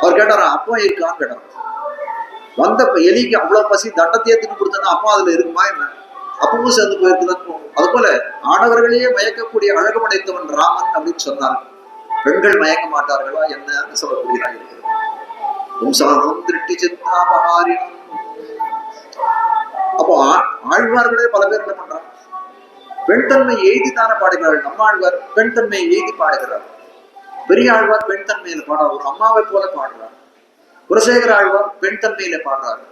Speaker 1: அவர் கேட்டாரா, அப்பா இருக்கான்னு கேட்டார். வந்த எலிக்கு அவ்வளவு பசி, தண்டத்தையே தின்னு கொடுத்தா அப்பா அதுல இருக்குமா என்ன, அப்பவும் சேர்ந்து போயிருக்குதான். அது போல ஆடவர்களையே மயக்கக்கூடிய அழகு படைத்தவன் ராமன் அப்படின்னு சொன்னார். பெண்கள் மயக்க மாட்டார்களா என்னன்னு சொல்லக்கூடியதாக இருக்கிறது. அப்போ ஆழ்வார்களே பல பேர் என்ன பண்றாங்க, பெண் தன்மை எய்தித்தானே பாடுகிறார்கள். நம்ம ஆழ்வார் பெண் தன்மையை எய்தி பாடுகிறார். பெரிய ஆழ்வார் பெண் தன்மையில பாடுறார், ஒரு அம்மாவை போல பாடுறார். குலசேகர ஆழ்வார் பெண் தன்மையில பாடுறார்.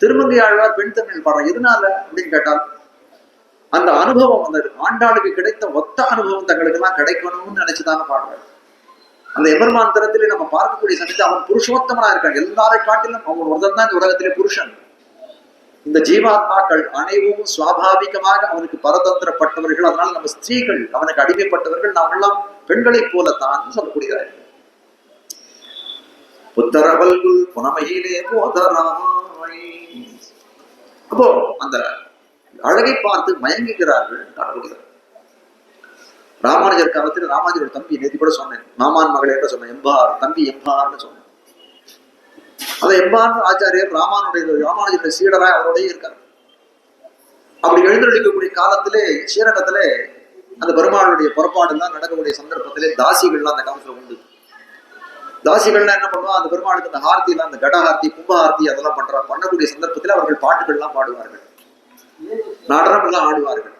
Speaker 1: திருமங்கை ஆழ்வார் பெண் தன்மையில் பாடுறார். எதனால அப்படின்னு கேட்டால், அந்த அனுபவம், அந்த ஆண்டாளுக்கு கிடைத்த ஒத்த அனுபவம் தங்களுக்கு எல்லாம் கிடைக்கணும்னு நினைச்சுதானே பாடுறாரு. அந்த எம்பெருமான் தரத்திலே நம்ம பார்க்கக்கூடிய சமயத்தில் அவன் புருஷோத்தமனா இருக்கான். எல்லாரை காட்டிலும் அவன் ஒருத்தன் தான் இந்த உலகத்திலே புருஷன். இந்த ஜீவாத்மாக்கள் அனைவரும் சுவாபாவிகமாக அவனுக்கு பரதந்திரப்பட்டவர்கள். அதனால நம்ம ஸ்திரீகள் அவனுக்கு அடிமைப்பட்டவர்கள். நாம் எல்லாம் பெண்களை போலத்தான் சொல்லக்கூடியதாக. புத்தரவல்குல் புனமையிலே போதராய். அப்போ அந்த அழகை பார்த்து மயங்குகிறார்கள். ராமானுஜர் காலத்தில் ராமானுஜரோட தம்பி, நேற்று கூட சொன்னேன், மாமான் மகளே சொன்னேன், எம்பார் தம்பி எம்பார்னு சொன்னேன். அந்த எம்பார் ஆச்சாரியர் ராமானுஜருடைய சீடராய் அவரோடய இருக்கார். அப்படி எழுந்தொழிக்கக்கூடிய காலத்திலே ஸ்ரீரங்கத்திலே அந்த பெருமாளுடைய புறப்பாடு எல்லாம் நடக்கக்கூடிய சந்தர்ப்பத்திலே தாசிகள்லாம் அந்த காலத்துல உண்டு. தாசிகள்லாம் என்ன பண்ணுவா, அந்த பெருமாளுக்கு அந்த ஹார்த்திலாம், அந்த கடஹார்த்தி கும்பஹார்த்தி அதெல்லாம் பண்ணக்கூடிய சந்தர்ப்பத்தில் அவர்கள் பாட்டுகள்லாம் பாடுவார்கள், நாடகம் எல்லாம் ஆடுவார்கள்.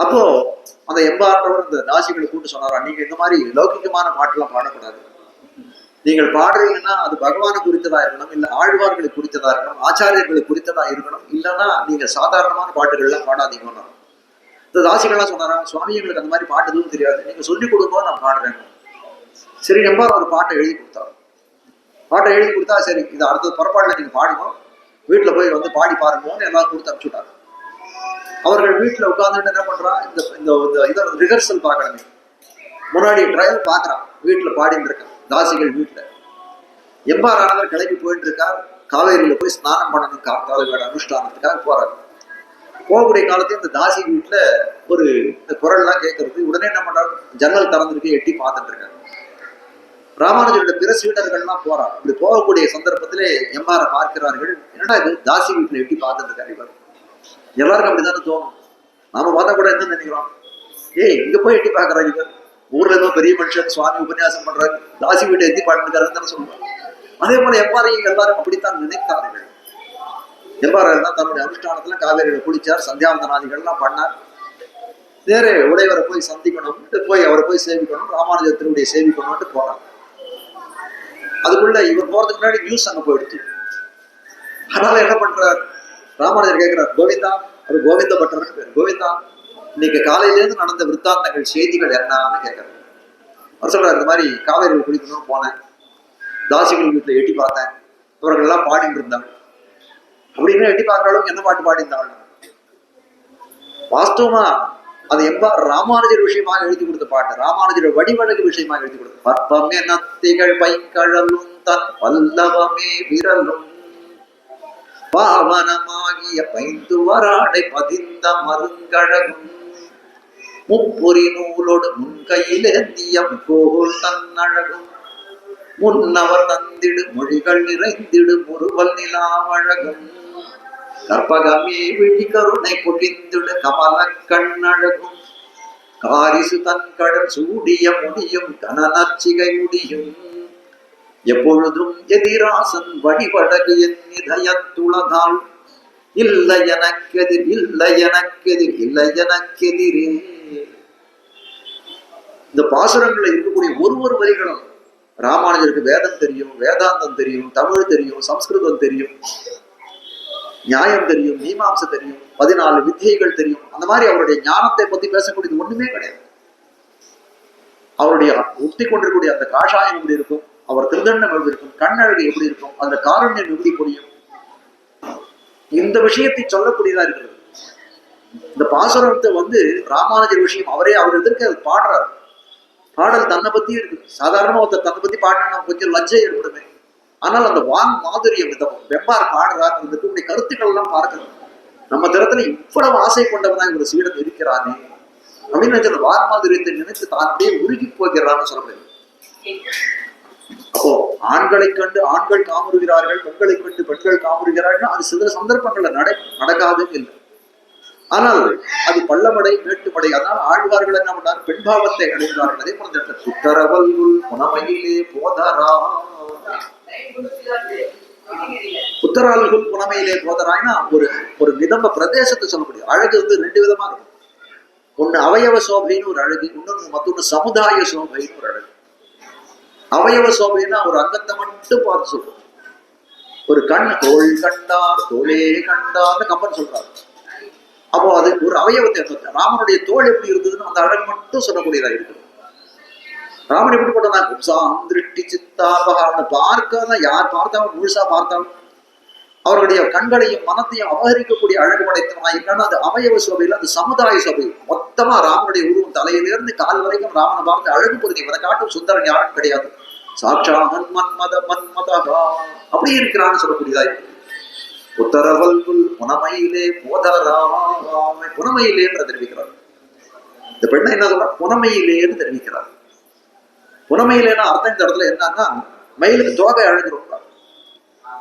Speaker 1: அப்போ அந்த எம்பார்ந்தவர் அந்த தாசிகளை கூட்டு சொன்னாரா, நீங்க இந்த மாதிரி லௌகிகமான பாட்டெல்லாம் பாடக்கூடாது. நீங்கள் பாடுறீங்கன்னா அது பகவானை குறித்ததா இருக்கணும், இல்ல ஆழ்வார்களை குறித்ததா இருக்கணும், ஆச்சாரியர்களை குறித்ததா இருக்கணும். இல்லைன்னா நீங்க சாதாரணமான பாட்டுகள்லாம் பாடாதீங்கன்னா. இந்த தாசிகள்லாம் சொன்னாரா, சுவாமி எங்களுக்கு அந்த மாதிரி பாட்டு எதுவும் தெரியாது, நீங்க சொல்லிக் கொடுப்போம் நான் பாடுறேன். சரி, எம்பார் ஒரு பாட்டை எழுதி கொடுத்தாரு. பாட்டை எழுதி கொடுத்தா சரி, இது அடுத்த புறப்பாடுல நீங்க பாடுவோம், வீட்டுல போய் வந்து பாடி பாருங்கன்னு எல்லாரும் கொடுத்து அனுப்பிச்சுட்டாரு. அவர்கள் வீட்டுல உட்கார்ந்துட்டு என்ன பண்றான், இந்த ரிஹர்சல் பாக்கணுமே, முன்னாடி ட்ரையல் பாக்குறான், வீட்டுல பாடிட்டு இருக்கான் தாசிகள் வீட்டுல. எம்பார் ஆனவர் கிளம்பி போயிட்டு இருக்கார், காவேரியில போய் ஸ்நானம் பண்ணணும், காலவேட அனுஷ்டானத்துக்காக போறாரு. போகக்கூடிய காலத்தையும் இந்த தாசி வீட்டுல ஒரு இந்த குரல் எல்லாம் கேட்கறது. உடனே என்ன பண்றாரு, ஜன்னல் திறந்துருக்கு, எட்டி பார்த்துட்டு இருக்காரு. ராமானுஜரோட பிற சீடர்கள்லாம் போறார். இப்படி போகக்கூடிய சந்தர்ப்பத்திலே எம்பாரை பார்க்கிறார்கள். என்னடா இது, தாசி வீட்டுல எட்டி பார்த்துட்டு இருக்காரு இவர். எல்லாருக்கும் அப்படித்தானே தோணும். நாம பார்த்தா கூட என்ன நினைக்கிறோம், இங்க போய் எட்டி பாக்குறாரு இவர், ஊர்ல ஏதோ பெரிய மனுஷன் சுவாமி உபன்யாசம் பண்றாரு, தாசி வீட்டை எட்டி பாட்டுக்காருன்னு சொல்லுவாங்க. அதே போல எவ்வாறையும் எல்லாரும் அப்படித்தான் நினைத்தார்கள். எவ்வாறு தான் தன்னுடைய அனுஷ்டானத்துல காவேரியில குளிச்சார், சந்தியாவந்தனாதிகள் எல்லாம் பண்ணார். நேரே உடையவரை போய் சந்திக்கணும்ட்டு போய் அவரை போய் சேவிக்கணும், ராமானுஜர் திருவடியை சேவிக்கணும்ட்டு போறார். அதுக்குள்ள இவர் போறதுக்கு முன்னாடி நியூஸ் அங்க போயிடுச்சு. அதனால என்ன பண்றார், ராமானுஜர் கேட்கிறார், கோவிந்தா, அது கோவிந்த பட்டர்னு பேர், கோவிந்தா இன்னைக்கு காலையிலேருந்து நடந்த விற்த்தாந்தங்கள் செய்திகள் என்னன்னு கேட்கிறார். அவர் சொல்றாரு, இந்த மாதிரி காவேரியில் குளிக்கணும்னு போனேன், தாசிகள் வீட்டுல எட்டி பார்த்தேன், அவர்கள் எல்லாம் பாடிட்டு இருந்தாங்க. அப்படின்னு எட்டி பார்க்குற அளவுக்கு என்ன பாட்டு பாடிந்தாங்க. வாஸ்தவமா அது எம்பார் ராமானுஜர் விஷயமாக எழுதி கொடுத்த பாட்டு, ராமானுஜர் வடிவழகு விஷயமாக எழுதி கொடுத்த. பற்பமே நத்திகள் பைங்கழலும் தன் பல்லவமே விரலும் பாவனமாகிய பைந்து வராடை பதிந்த மருங்கழகும் முப்பொறி நூலோடு முன்கையிலேந்திய கோல் தன்னழகும் முன்னவர் தந்திடு மொழிகள் நிறைந்திடு முருவல் நிலாவழகும் கற்பகமே விழி கருணை பொழிந்திடு கமல கண்ணழகும் காரிசு தன் கடல் சூடிய முடியும் கனநச்சிகை முடியும் எப்பொழுதும் எதிராசன் வடிவழகு என் இதயத்துளதால் இல்லை எனக்கெதிர் இல்லை எனக்கெதிர் இல்லை எனக்கெதிரே. இந்த பாசுரங்கள்ல இருக்கக்கூடிய ஒரு வரிகளும் ராமானுஜருக்கு வேதம் தெரியும், வேதாந்தம் தெரியும், தமிழ் தெரியும், சம்ஸ்கிருதம் தெரியும். நியாயம் தெரியும், மீமாம்சை தெரியும், 14 வித்தியைகள் தெரியும். அந்த மாதிரி அவருடைய ஞானத்தை பத்தி பேசக்கூடியது ஒண்ணுமே கிடையாது. அவருடைய உத்தி கொண்டிருக்கூடிய அந்த காஷாயம் எப்படி இருக்கும், அவர் திருதண்டம் எப்படி இருக்கும், கண்ணழகு எப்படி இருக்கும், அந்த காருண்யம் எப்படி புரியும், இந்த விஷயத்தை சொல்லக்கூடியதா இருக்கிறது. இந்த பாசுரத்தை ராமானுஜர் விஷயம் அவர் எதிர்க்க பாடுறாரு. பாடல் தன்னை பத்தி இருக்கு. சாதாரணமா ஒருத்தர் தன்னை பத்தி பாடினா கொஞ்சம் லஜ்ஜை ஏற்படுமே. ஆனால் அந்த வான் மாதுரியம் வெம்பார் பாடுறார். அந்த இருக்கக்கூடிய கருத்துக்கள் எல்லாம் பார்க்கணும். நம்ம தரத்துல இவ்வளவு ஆசை கொண்டவனா ஒரு சீடன் இருக்கிறானே அப்படின்னு அந்த வான் மாதுரியத்தை நினைத்து தான் அப்படியே உருகி போகிறான்னு சொல்ல முடியாது. அப்போ ஆண்களை கண்டு ஆண்கள் காமுறுகிறார்கள், பெண்களை கண்டு பெண்கள் காமுறுகிறார்கள். அது சில சந்தர்ப்பங்கள்ல நடக்காதுன்னு இல்லை. ஆனால் அது பள்ளமடை மேட்டுமடை. அதனால் ஆழ்வார்கள் என்ன பண்ணார், பெண்பாவத்தை அடைந்தார்கள். அதே போல புத்தரவல் புனமையிலே போதரா, புத்தரால்குள் புனமையிலே போதராய்னா ஒரு விதம்ப பிரதேசத்தை சொல்ல முடியும். அழகு 2 விதமா இருக்கும். ஒண்ணு அவயவ சோபைன்னு ஒரு அழகு, மற்றொன்னு சமுதாய சோபைன்னு ஒரு அழகு. அவயவ சோபைன்னா ஒரு அங்கத்தை மட்டும் பார்த்து சொல்றோம். ஒரு கண் தோல் கண்டார் தோளே கண்டார்னு கம்பன் சொல்றாரு. அப்போ அது ஒரு அவயவத்தை. ராமனுடைய தோல் எப்படி இருந்ததுன்னு அந்த அழகு மட்டும் சொல்லக்கூடியதா இருக்குது. ராமன் எப்படி போட்டான், திருஷ்டி சித்தாபகான்னு பார்க்காதான் யார் பார்த்தாலும் முழுசா பார்த்தாலும் அவர்களுடைய கண்களையும் மனத்தையும் அபகரிக்கக்கூடிய அழகு படைத்தவனா இல்லைன்னா அது அவயவ சோபையில, அது சமுதாய சோபை. மொத்தமா ராமனுடைய உருவம் தலையிலிருந்து கால் வரைக்கும் ராமனை பார்த்து அழகு புரிஞ்சு இவரை காட்டும் சுந்தரன் யாரும் கிடையாது. சாட்சா மன்மதா அப்படி இருக்கிறான்னு சொல்லக்கூடியதா இருக்கு. உத்தரவல்குல் புனமையிலே போதராமை, புனமையிலேன்னு தெரிவிக்கிறார். இந்த பெண்ணை என்ன சொல்ற, புனமையிலேன்னு தெரிவிக்கிறார். புனமையிலேன்னா அர்த்தம் இந்த இடத்துல என்னன்னா, மயிலுக்கு தோகை அழகு.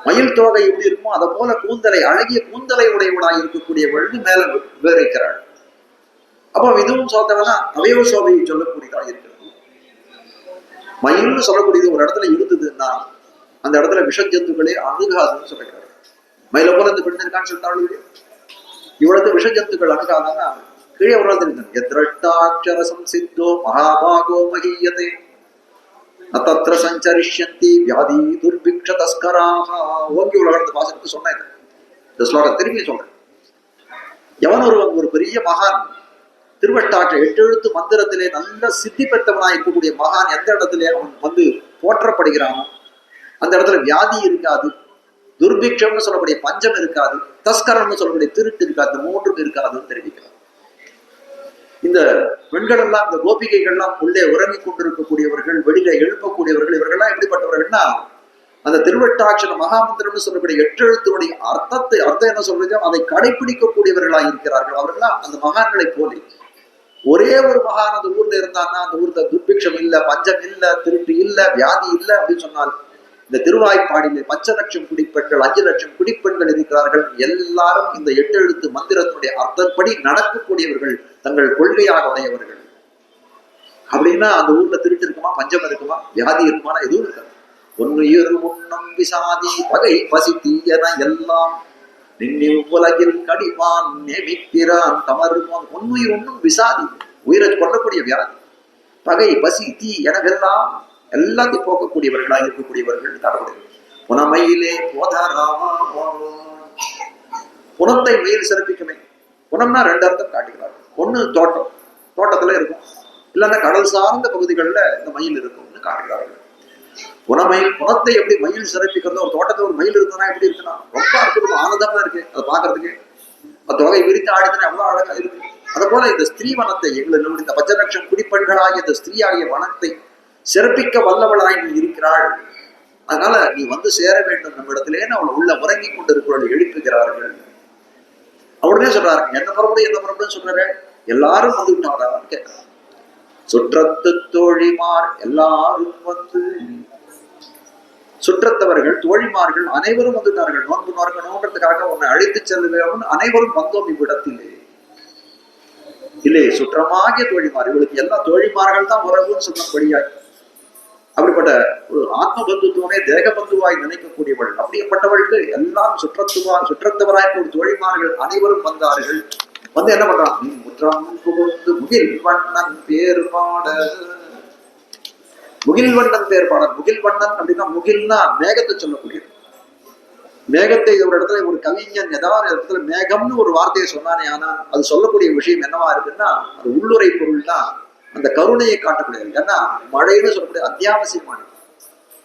Speaker 1: மயில் தோகை எப்படி இருக்குமோ அதை போல கூந்தலை, அழகிய கூந்தலை உடையவளாய் இருக்கக்கூடியவள் மேல விவரிக்கிறாள். அப்போ இதுவும் சோதவனா அவயவ சோபையை சொல்லக்கூடியதா இருக்கிறது. மயில்னு சொல்லக்கூடியது ஒரு இடத்துல இருந்ததுன்னா அந்த இடத்துல விஷ ஜந்துக்களே அணுகாதுன்னு சொல்லிக்கிறார். மயில போல இந்த பெண் இருக்கான்னு சொல்லிட்டாலும் இவ்வளவு விஷ ஜந்துக்கள் அணுகாதான்னா கீழே ஒரு தெரிஞ்சு எத்ரஷ்டாட்சரசம் சித்தோ மகாபாகோ மகியதே நத்திர சஞ்சரிஷ்யந்தி வியாதி துர்பிக்ஷ தஸ்கராக. ஓங்கி உலகத்து வாசகத்தை சொன்னேன். இந்த ஸ்லோகம் திரும்பி சொல்றேன். எவன் ஒரு பெரிய மகான் திருவட்டாற்ற 8 எழுத்து மந்திரத்திலே நல்ல சித்தி பெற்றவனா இருக்கக்கூடிய மகான் எந்த இடத்துல அவன் போற்றப்படுகிறானோ அந்த இடத்துல வியாதி இருக்காது, துர்பிக்ஷம்னு சொல்லக்கூடிய பஞ்சம் இருக்காது, தஸ்கரம்னு சொல்லக்கூடிய திருட்டு இருக்காது, இந்த 3ம் இருக்காதுன்னு தெரிவிக்கிறான். இந்த பெண்கள் எல்லாம், இந்த கோபிகைகள்லாம் உள்ளே உறங்கி கொண்டிருக்கக்கூடியவர்கள், வெளியில எழுப்பக்கூடியவர்கள், இவர்கள்லாம் எப்படிப்பட்டவர்கள்னா அந்த திருவட்டாட்சர மகாமந்திரம்னு சொல்லக்கூடிய 8 எழுத்தினுடைய அர்த்தம் என்ன சொல்றதோ அதை கடைபிடிக்கக்கூடியவர்களாக இருக்கிறார்கள். அவர்கள்லாம் அந்த மகான்களை போலி. ஒரே ஒரு மகான் அந்த ஊர்ல இருந்தான்னா அந்த ஊர்ல துர்பிக்ஷம் இல்ல, பஞ்சம் இல்ல, திருட்டு இல்ல, வியாதி இல்ல அப்படின்னு சொன்னால் இந்த திருவாய்ப்பாடியிலே 5 லட்சம் குடிப்பெண்கள், 5 லட்சம் குடிப்பெண்கள் இருக்கிறார்கள். எல்லாரும் இந்த 8 எழுத்து மந்திரத்தினுடைய அர்த்தப்படி நடக்கக்கூடியவர்கள், தங்கள் கொள்கையாக உடையவர்கள். அப்படின்னா அந்த ஊர்ல திருட்டு இருக்குமா, பஞ்சம் இருக்குமா, வியாதி இருக்குமா, எதுவும் இருக்காது. ஒன்னுயிர் உன்னம் விசாதி பகை பசி தீயன எல்லாம் நின்னி உலகில் கடிவான் நேமிக்கிறான் தமருமான். ஒன்னுயிர் ஒன்னும் விசாதி, உயிரை கொல்லக்கூடிய வியாதி, பகை பசி தீ எனவெல்லாம் எல்லாத்தையும் போக்கக்கூடியவர்களாக இருக்கக்கூடியவர்கள் தரக்கூடிய புனமையிலே போதராமா. புனத்தை மயில் சிறப்பிக்குமே. புனம்னா 2 அர்த்தம் காட்டுகிறார்கள். ஒண்ணு தோட்டத்துல இருக்கும், இல்லைன்னா கடல் சார்ந்த பகுதிகளில் இந்த மயில் இருக்கும்னு காட்டுகிறார்கள். புனத்தை எப்படி மயில் சிறப்பிக்கிறதோ, ஒரு தோட்டத்துல ஒரு மயில் இருக்குன்னா எப்படி இருக்குன்னா ரொம்ப அற்புதமா ஆனந்தமா இருக்கு அதை பாக்குறதுக்கு. அந்த தொகை விரித்து ஆடுதுன்னா எவ்வளவு அழகா இருக்கு. அது போல இந்த ஸ்திரீ வனத்தை, எங்களுக்கு இந்த 5 லட்சம் குடிப்பெண்களாகிய இந்த ஸ்திரீ ஆகிய வனத்தை சிறப்பிக்க வல்லவளாய் நீ இருக்கிறாள். அதனால நீ சேர வேண்டும் நம்ம இடத்துலேன்னு அவள் உள்ள உறங்கி கொண்டிருக்கிறவள் எழுப்புகிறார்கள். அவருடனே சொல்றாரு, என்ன புறப்படும் சொல்றாரு. எல்லாரும் வந்துட்டாரான்னு கேட்கிறார். சுற்றத்து தோழிமார் எல்லாரும் சுற்றத்தவர்கள் தோழிமார்கள் அனைவரும் வந்துட்டார்கள். நோன்பு நோக்கணுன்றதுக்காக உன்னை அழைத்து செல்லுவேன் அனைவரும் வந்தோம் இவ்விடத்திலே. இல்லை, சுற்றமாகிய தோழிமார், இவளுக்கு எல்லா தோழிமார்கள் தான் உறவுன்னு சொன்னபடியாய் அப்படிப்பட்ட ஒரு ஆத்ம பந்துத்துவமே தேக பந்துவாய் நினைக்கக்கூடியவள். அப்படிப்பட்டவளுக்கு எல்லாம் சுற்றத்தவராய் ஒரு தோழிமார்கள் அனைவரும் வந்தார்கள். என்ன பண்றான், முற்றம் புகுந்து முகில் வண்ணன் பேர் பாட. முகில் வண்ணன் பேர் பாடல். முகில் வண்ணன் அப்படின்னா முகில்னா மேகத்தை சொல்லக்கூடியது. மேகத்தை ஒரு இடத்துல ஒரு கவிஞன் ஏதாவது இடத்துல மேகம்னு ஒரு வார்த்தையை சொன்னானே, ஆனால் அது சொல்லக்கூடிய விஷயம் என்னவா இருக்குன்னா, அது உள்ளுரை பொருள்னா அந்த கருணையை காட்டக்கூடியது. ஏன்னா மழைன்னு சொல்லக்கூடிய அத்தியாவசியமானது.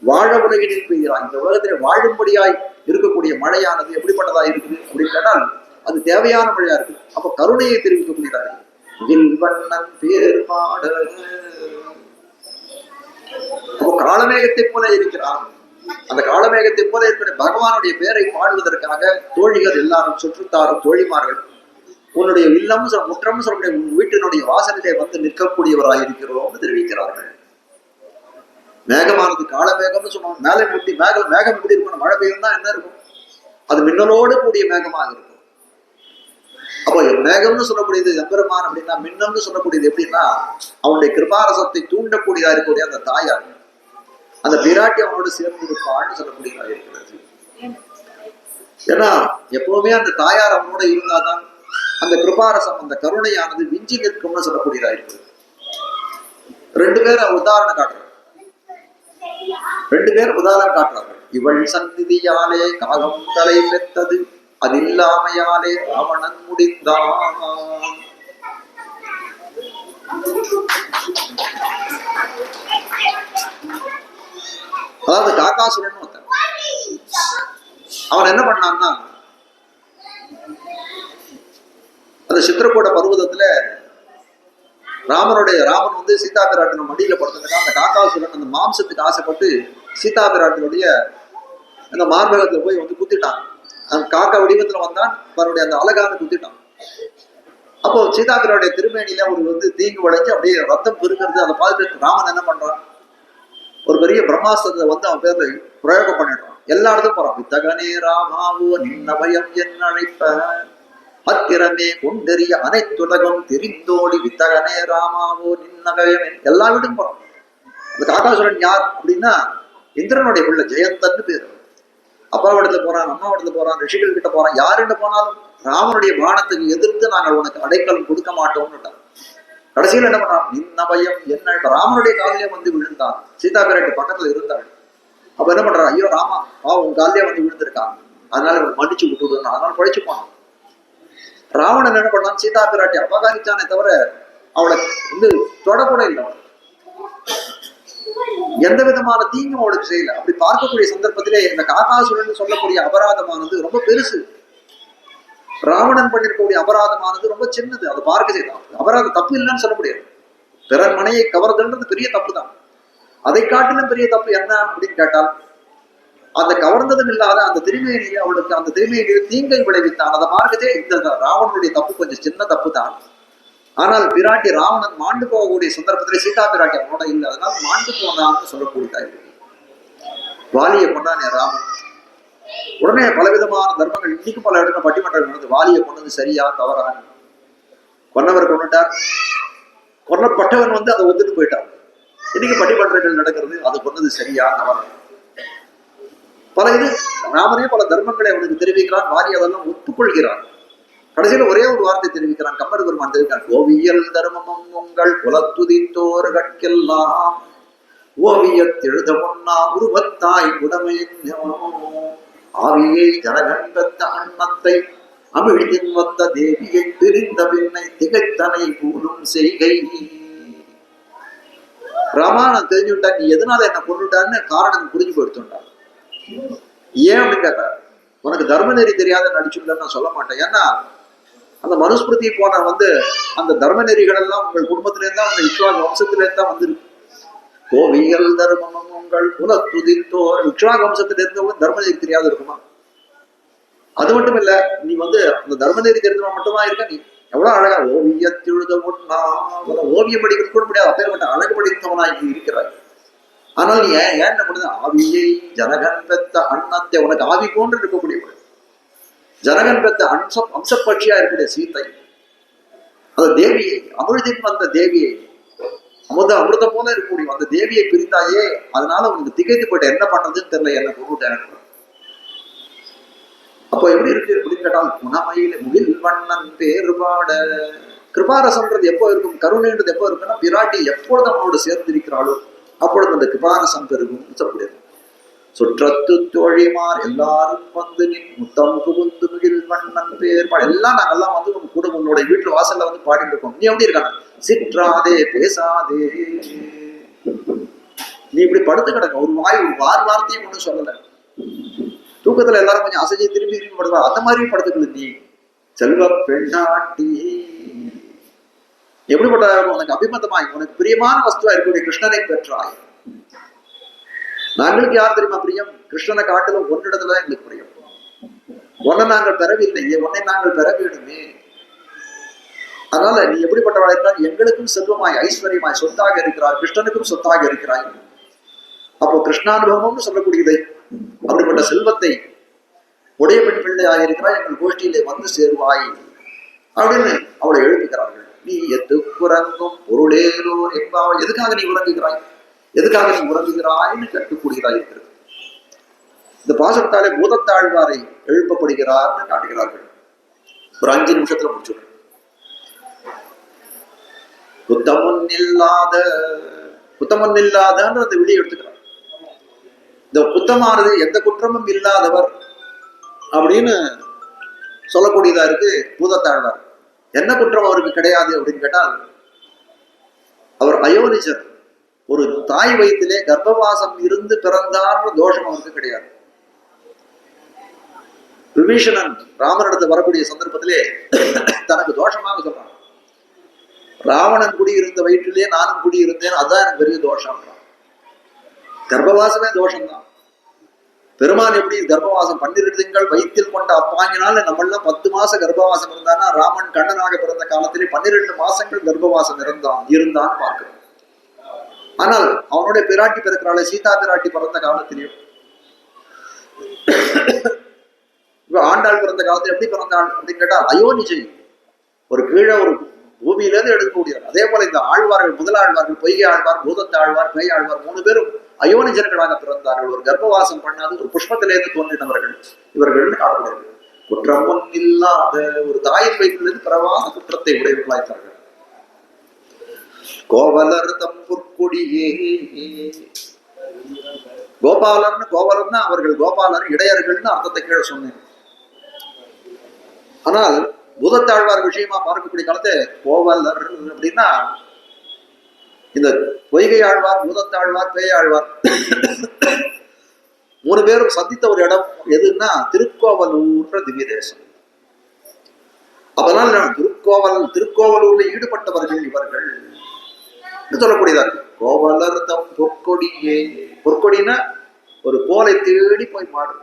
Speaker 1: வாழ உலகினில் பெய்கிறாய், இந்த உலகத்திலே வாழும்படியாய் இருக்கக்கூடிய மழையானது எப்படிப்பட்டதா இருக்குது அப்படின்னு கேட்டால் அது தேவையான மழையா இருக்கு. அப்ப கருணையை தெரிவிக்கக்கூடியதா இருக்கு. அப்போ காலமேகத்தை போல இருக்கிறான். அந்த காலமேகத்தை போல இருக்கிற பகவானுடைய பேரை பாடுவதற்காக தோழிகள் எல்லாரும் சுற்றுத்தாரும் தோழிமார்கள் உன்னுடைய இல்லம் முற்றம் சொல்லக்கூடிய உன் வீட்டினுடைய வாசலிலே வந்து நிற்கக்கூடியவராக இருக்கிறோம்னு தெரிவிக்கிறார்கள். மேகமானது காலமேகம்னு சொன்னோம். மேலே முட்டி மேகம் எப்படி இருக்கணும்? மழை பெய்யும்னா என்ன இருக்கும்? அது மின்னலோடு கூடிய மேகமாக இருக்கும். அப்போ மேகம்னு சொல்லக்கூடியது எம்பெருமான் அப்படின்னா, மின்னம்னு சொல்லக்கூடியது எப்படின்னா அவனுடைய கிருபாரசத்தை தூண்டக்கூடியதா இருக்கக்கூடிய அந்த தாயார், அந்த பிராட்டி அவனோடு சேர்ந்து இருப்பான்னு சொல்லக்கூடியதா இருக்கிறது. ஏன்னா எப்பவுமே அந்த தாயார் அவனோட இருந்தாதான் அந்த கிருபாரசம், அந்த கருணையானது விஞ்சி நிற்கும்னு சொல்லக்கூடியதா இருக்குது. ரெண்டு பேரும் உதாரணம் காட்டுறாங்க. இவள் சந்நிதியாலே காகம் தலை பெற்றது, அது இல்லாமையாலே ராவணன் முடிந்தான். அதாவது காக்காசுரன் ஒருத்தன், அவன் என்ன பண்ணான்னா, அந்த சித்திரக்கூட பர்வதத்துல ராமன் வந்து சீதா பிராட்டின மடியில படுத்துக்கிட்டா, அந்த காக்காசுரன் அந்த மாம்சத்துக்கு ஆசைப்பட்டு சீதா பிராட்டினுடைய அந்த மார்பகத்துல போய் வந்து குத்திட்டான். அந்த காக்கா வடிவத்துல வந்தான், அவருடைய அந்த அழகான குத்திட்டான். அப்போ சீதா பிராட்டிய திருமேனியில ஒரு வந்து தீங்கு விளைஞ்சு அப்படியே ரத்தம் பெருக்கிறது. அதை பார்த்துட்டு ராமன் என்ன பண்றான், ஒரு பெரிய பிரம்மாஸ்திரத்தை வந்து அவன் பேர்ல பிரயோகம் பண்ணிடுறான். எல்லா இடத்தும் போறான். வித்தகனே ராமாவோ நின்னபயம் என் அழைப்ப, அத்திரமே கொண்டெறிய அனைத்துலகம் தெரிந்தோடி வித்தகனே ராமாவோ நின்னபயம், எல்லா வீடும் போறான். அந்த காக்காசுரன் யார் அப்படின்னா இந்திரனுடைய பிள்ளை, ஜெயந்தன்னு பேரு. அப்பாவிடத்துல போறான், அம்மாவிடத்துல போறான், ரிஷிகள் கிட்ட போறான். யாருன்னு போனாலும் ராமனுடைய பானத்துக்கு எதிர்த்து நாங்கள் உனக்கு அடைக்கலம் கொடுக்க மாட்டோம்னுட்டான். கடைசியில் என்ன பண்ணான், நின்ன பயம் என்ன, ராமனுடைய காலிலே வந்து விழுந்தான். சீதா பிராட்டி பக்கத்துல இருந்தாள். அப்ப என்ன பண்றான், ஐயோ ராமா உன் காலிலே வந்து விழுந்திருக்கான், அதனால மன்னிச்சு விட்டுடுறான். அதனால பழிச்சு போனான். ராவணன் என்ன பண்ணான், சீதா பிராட்டி அபகாரிச்சானே தவிர அவளை வந்து தொடக்கூட இல்லை. எந்த விதமான தீங்கும் அவளுக்கு செய்யல. அப்படி பார்க்கக்கூடிய சந்தர்ப்பத்திலே இந்த காக்காசுரன் சொல்லக்கூடிய அபராதமானது ரொம்ப பெருசு. ராவணன் பண்ணிருக்கக்கூடிய அபராதமானது ரொம்ப சின்னது. அதை பார்க்க செய்தான். அபராதம் தப்பு இல்லைன்னு சொல்ல முடியாது. பிறர் மனையை கவர்தல்ன்றது பெரிய தப்பு தான். அதை காட்டிலும் பெரிய தப்பு என்ன அப்படின்னு கேட்டால், அந்த கவர்ந்ததும் இல்லாத அந்த திருமையிலேயே அவளுக்கு அந்த திருமையிலேயே தீங்கை விளைவித்தான். அதை பார்க்கதே இந்த ராவணனுடைய தப்பு கொஞ்சம் சின்ன தப்பு தான். ஆனால் பிராட்டி ராவணன் மாண்டு போகக்கூடிய சந்தர்ப்பத்திலே சீதா பிராட்டி அவனோட இல்லை, அதனால மாண்டு போனான்னு சொல்லக்கூடியதா இருக்கு. வாலியை கொண்டானே ராமன். உடனே பலவிதமான தர்மங்கள் இன்னைக்கு பல இடத்துல பட்டிமன்றம் நடந்தது. வாலியை கொண்டது சரியா தவறான, கொன்னவர் கொண்டுட்டார், கொல்லப்பட்டவன் வந்து அதை ஒத்துட்டு போயிட்டார். இன்னைக்கு பட்டிமன்றங்கள் நடக்கிறது, அது கொண்டது சரியா தவறா. பல இது ராமனே பல தர்மங்களை அவனுக்கு தெரிவிக்கிறான். வாலி அதெல்லாம் ஒப்புக்கொள்கிறான். கடைசியில ஒரே ஒரு வார்த்தை தெரிவிக்கிறான். கம்பர் பெருமான் தெரிவிக்கிறான், கோவியல் தர்மமும் உங்கள் குலத்துதித்தோர்கட்கெல்லாம் ஓவியத்தெழுத முன்னா உருவத்தாய் உடமையின் ஆவியை ஜனகண்டத்த அன்னத்தை அமிழ்தின் வந்த தேவியை பிரிந்த பின்னை திகைத்தனை கூடும் செய்கை. ராமாயணம் தெரிஞ்சுட்டான், நீ எதனால என்ன கொண்டுட்டான்னு காரணம் புரிஞ்சு போயிடுத்துட்டான். ஏன் அப்படின்னு கேட்டார், உனக்கு தர்ம நெறி தெரியாத நடிச்சுள்ளன்னு நான் சொல்ல மாட்டேன். ஏன்னா அந்த மனுஸ்மிருதி போன வந்து அந்த தர்ம நெறிகள் எல்லாம் உங்கள் குடும்பத்திலேருந்து தான், உங்க இக்ஷ்வாக வம்சத்திலேருந்து தான் வந்துருக்கு. கோவியல் தர்மம் உங்கள் குலத்துதித்தோர், இக்ஷ்வாக வம்சத்துல இருந்தவங்க தர்ம நெறி தெரியாத இருக்குமா? அது மட்டும் இல்ல, நீ வந்து அந்த தர்ம நெறி தெரிஞ்சவன் மட்டுமா இருக்க. நீ எவ்வளவு அழகா ஓவியத்தெழுத ஒன்னா ஓவியம் படிக்கிறது கூட முடியாது, அப்பேற்பட்ட அழகு படித்தவனா இங்க இருக்கிறாய். ஆனால் நீ ஏன் என்ன பண்ணுது, ஆவியை ஜனகன் பெத்த அன்னத்தை, உனக்கு ஆவி போன்று இருக்கக்கூடிய ஜனகன் பெத்த அம்சப்பட்சியா இருக்கக்கூடிய சீத்தை, அந்த தேவியை அமிழ்தின் வந்த தேவியை, அமிர்தம் போல இருக்கக்கூடிய அந்த தேவியை பிரிந்தாயே, அதனால உனக்கு திகைத்து போயிட்ட, என்ன பண்றதுன்னு தெரியல, என்ன கொண்டுட்டேன். அப்போ எப்படி இருக்கு அப்படின்னு கேட்டால், குணமையில முகில் வண்ணன் பேறுபாட. கிருபாரசம்ன்றது எப்போ இருக்கும், கருணைன்றது எப்போ இருக்குன்னா, பிராட்டி எப்பொழுது அவனோடு சேர்ந்திருக்கிறாளோ அப்பொழுது அந்த கிருபாரசம் பெருகும் சொல்லக்கூடியது. சுற்றத்து தோழிமார் எல்லாரும் வந்து நின் முத்தம் புகுந்து மிகில் வண்ணன் பேர் எல்லாம் நாங்கெல்லாம் வந்து உங்க கூட உங்களுடைய வீட்டுல வாசல்ல வந்து பாடிட்டு இருக்கோம். நீ எப்படி இருக்காங்க? சிற்றாதே பேசாதே, நீ இப்படி படுத்து கிடக்க, ஒரு வார்த்தையும் ஒண்ணும் சொல்லல. தூக்கத்துல எல்லாரும் கொஞ்சம் அசைஞ்சு திரும்பி திரும்பி படுவா, அந்த மாதிரியும் படுத்துக்கல. நீ செல்வ பெண்ணாட்டி எப்படிப்பட்ட உனக்கு அபிமதமாய் உனக்கு பிரியமான வஸ்துவா இருக்கக்கூடிய கிருஷ்ணனை பெற்றாய். நாங்களுக்கு யார் தெரியுமா பிரியம்? கிருஷ்ணனை காட்டிலும் ஒன்னிடத்துல எங்களுக்கு பிரியம். உன்னை நாங்கள் பெறவில்லையே, உன்னை நாங்கள் பெற வேணுமே. அதனால நீ எப்படிப்பட்டவளா இருக்கிறாய்? எங்களுக்கும் செல்வமாய் ஐஸ்வர்யமாய் சொத்தாக இருக்கிறார், கிருஷ்ணனுக்கும் சொத்தாக இருக்கிறாய். அப்போ கிருஷ்ணானுபவம்னு சொல்லக்கூடியதை அப்படிப்பட்ட செல்வத்தை உடைய பெண் பிள்ளையாக இருக்கிறாய், எங்கள் கோஷ்டியிலே வந்து சேருவாய் அப்படின்னு அவளை எழுப்புகிறார்கள். நீ எத்து குரங்கும் பொருளேலோ என்பாவை, எதுக்காக நீ உறங்குகிறாய், எதுக்காக நீ உறங்குகிறாய்னு கேட்கக்கூடியதாக இருக்கிறது. இந்த பாசத்தாலே பூதத்தாழ்வாரை எழுப்பப்படுகிறார்னு காட்டுகிறார்கள். ஒரு 5 நிமிஷத்துல முடிச்சுடுறேன். குத்தமுன் இல்லாதன்ற அந்த விழி எடுத்துக்கிறார். இந்த குத்தமானது எந்த குற்றமும் இல்லாதவர் அப்படின்னு சொல்லக்கூடியதா இருக்கு பூதத்தாழ்வார். என்ன குற்றம் அவருக்கு கிடையாது அப்படின்னு கேட்டால், அவர் அயோனிஜர். ஒரு தாய் வயிற்றிலே கர்ப்பவாசம் இருந்து பிறந்தார்ன்ற தோஷம் அவருக்கு கிடையாது. விபீஷணன் ராமனிடத்து வரக்கூடிய சந்தர்ப்பத்திலே தனக்கு தோஷமாக சொல்றான், ராவணன் குடியிருந்த வயிற்றிலே நானும் குடியிருந்தேன், அதுதான் எனக்கு பெரிய தோஷம். கர்ப்பவாசமே தோஷம்தான். பெருமான் எப்படி கர்ப்பவாசம் 12 திங்கள் வயிற்றில் கொண்ட அப்பாங்கினால நம்மளாம் 10 மாசம் கர்ப்பவாசம் இருந்தானா, ராமன் கண்ணனாக பிறந்த காலத்திலே 12 மாசங்கள் கர்ப்பவாசம் இருந்தான் பார்க்கிறோம். ஆனால் அவனுடைய பிராட்டி பிறக்கிறாள், சீதா பிராட்டி பிறந்த காலத்திலையும் ஆண்டாள் பிறந்த காலத்தில் எப்படி பிறந்தாள் அப்படின்னு கேட்டா அயோனிஜை, ஒரு கீழே ஒரு பூமியில இருந்து எடுக்கக்கூடியவர். அதே போல இந்த ஆழ்வார்கள், முதலாழ்வார்கள், பொய்கை ஆழ்வார், பூதத்தாழ்வார், பேய் ஆழ்வார் 3 பேரும் அயோனிஜர்களாக பிறந்தார்கள். ஒரு கர்ப்பவாசம் பண்ணாது ஒரு புஷ்பத்திலிருந்து தோன்றினவர்கள் இவர்கள் காணப்படுகிறார்கள். குற்றம் இல்லாத ஒரு தாயின் வயிற்றிலிருந்து பிறவாத குற்றத்தை உடையவர்களாய்த்தார்கள். கோவலர் தம் பொற்கொடியே, கோவலர்னா அவர்கள் கோபாலர் இடையர்கள்னு அர்த்தத்தை கீழே சொன்னேன். ஆனால் பூதத்தாழ்வார் விஷயமா பார்க்கக்கூடிய காலத்தை கோவலர் அப்படின்னா இந்த பொய்கை ஆழ்வார், பூதத்தாழ்வார், பேயாழ்வார் 3 பேரும் சந்தித்த ஒரு இடம் எதுன்னா திருக்கோவலூர்ன்ற திவ்ய தேசம். அதனால திருக்கோவலூர்ல ஈடுபட்டவர்கள் இவர்கள் சொல்லக்கூடியதாக. கோவலர் தம் பொற்கொடியே, பொற்கொடினா ஒரு கோலை தேடி போய் மாடு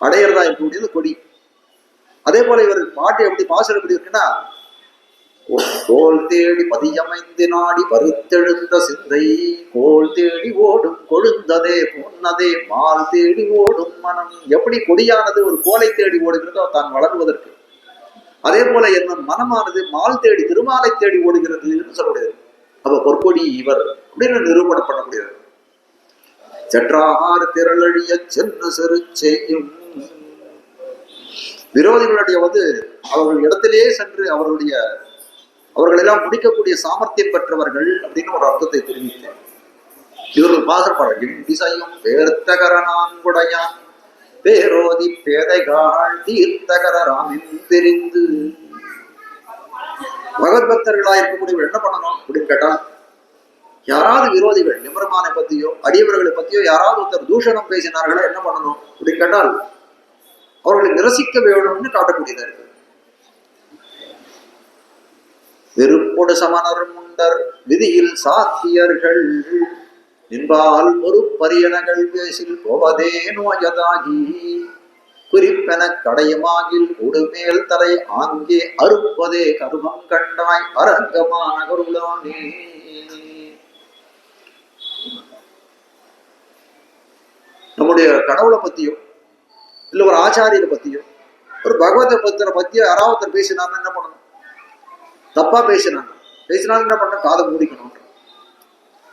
Speaker 1: அடையிறதா இருக்கக்கூடியது கொடி. அதே போல இவர் பாட்டு எப்படி பாசல் எப்படி இருக்குன்னா, கோல் தேடி பதியமைந்து நாடி பருத்தெழுந்த சிந்தை, கோல் தேடி ஓடும் கொழுந்ததே பொன்னதே மால் தேடி ஓடும் மனம். எப்படி கொடியானது ஒரு கோலை தேடி ஓடுகிறதோ தான் வளர்வதற்கு, அதே போல என்ன மனமானது மால் தேடி திருமாலை தேடி ஓடுகிறது என்று சொல்லக்கூடியது. அப்ப பொற்கொடி இவர் அப்படின்னு நிரூபணம் பண்ண முடியாது. செற்றார் திரளழிய சென்று செரு செய்யும் விரோதிகளுடைய அவர்கள் இடத்திலேயே சென்று அவர்களெல்லாம் முடிக்கக்கூடிய சாமர்த்தியம் பெற்றவர்கள் அப்படின்னு ஒரு அர்த்தத்தை தெரிவித்தேன். இவர்கள் பாசப்பாடல் திசையும் பேர்த்தகரனான்குடையான் பேரோதி பேதைகாள் தீர்த்தகர ராமின் தெரிந்து. பகவத் பக்தர்களாக இருக்கக்கூடியவர்கள் என்ன பண்ணணும் அப்படின்னு கேட்டால், யாராவது விரோதிகள் நிமர்மானை பத்தியோ அடியவர்களை பத்தியோ யாராவது ஒருத்தர் தூஷணம் பேசினார்களோ என்ன பண்ணணும் அப்படின்னு கேட்டால், அவர்களை நிரசிக்க வேணும்னு காட்டக்கூடியதா இருக்கு. வெறுப்பொடு சமணர் முண்டர் விதியில் சாத்தியர்கள் நின்பால் ஒரு பரியனகள் பேசில் போவதே நோயதாகி குறிப்பென கடையமாகில் உடுமேல் தலை ஆங்கே அறுப்பதே கருமம் கண்டாய் அரங்கமான கருளானே. நம்முடைய கடவுளை பத்தியோ இல்ல ஒரு ஆச்சாரியரை பத்தியோ ஒரு பகவத பத்திர பத்தியோ யாராவது பேசினான்னு என்ன பண்ணணும்? தப்பா பேசினாலும் என்ன பண்ண, காதை மூடிக்கணும்.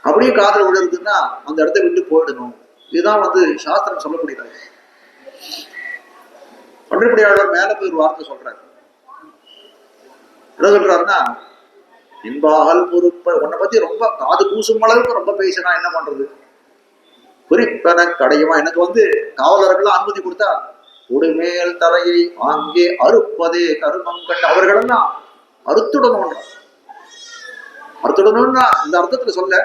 Speaker 1: அப்படியே காதல் விழுறதுன்னா அந்த இடத்த விட்டு போயிடணும். இதுதான் சாஸ்திரம் சொல்லக்கூடியது. பன்றிப்படியாளர் மேல போய் ஒரு வார்த்தை சொல்றாரு. என்ன சொல்றாருன்னா, இன்பால் பொறுப்ப உன்னை பத்தி ரொம்ப காது பூசும் அளவுக்கு ரொம்ப பேசினா என்ன பண்றது? குறிப்பென கடையுமா. எனக்கு வந்து காவலர்கள் அனுமதி கொடுத்தா உடுமேல் தலையை ஆங்கே அறுப்பதே கருமம் கண்ட அவர்களெல்லாம் அறுத்துடணும். அறுத்துடணும்னா இந்த அர்த்தத்துல சொல்ல,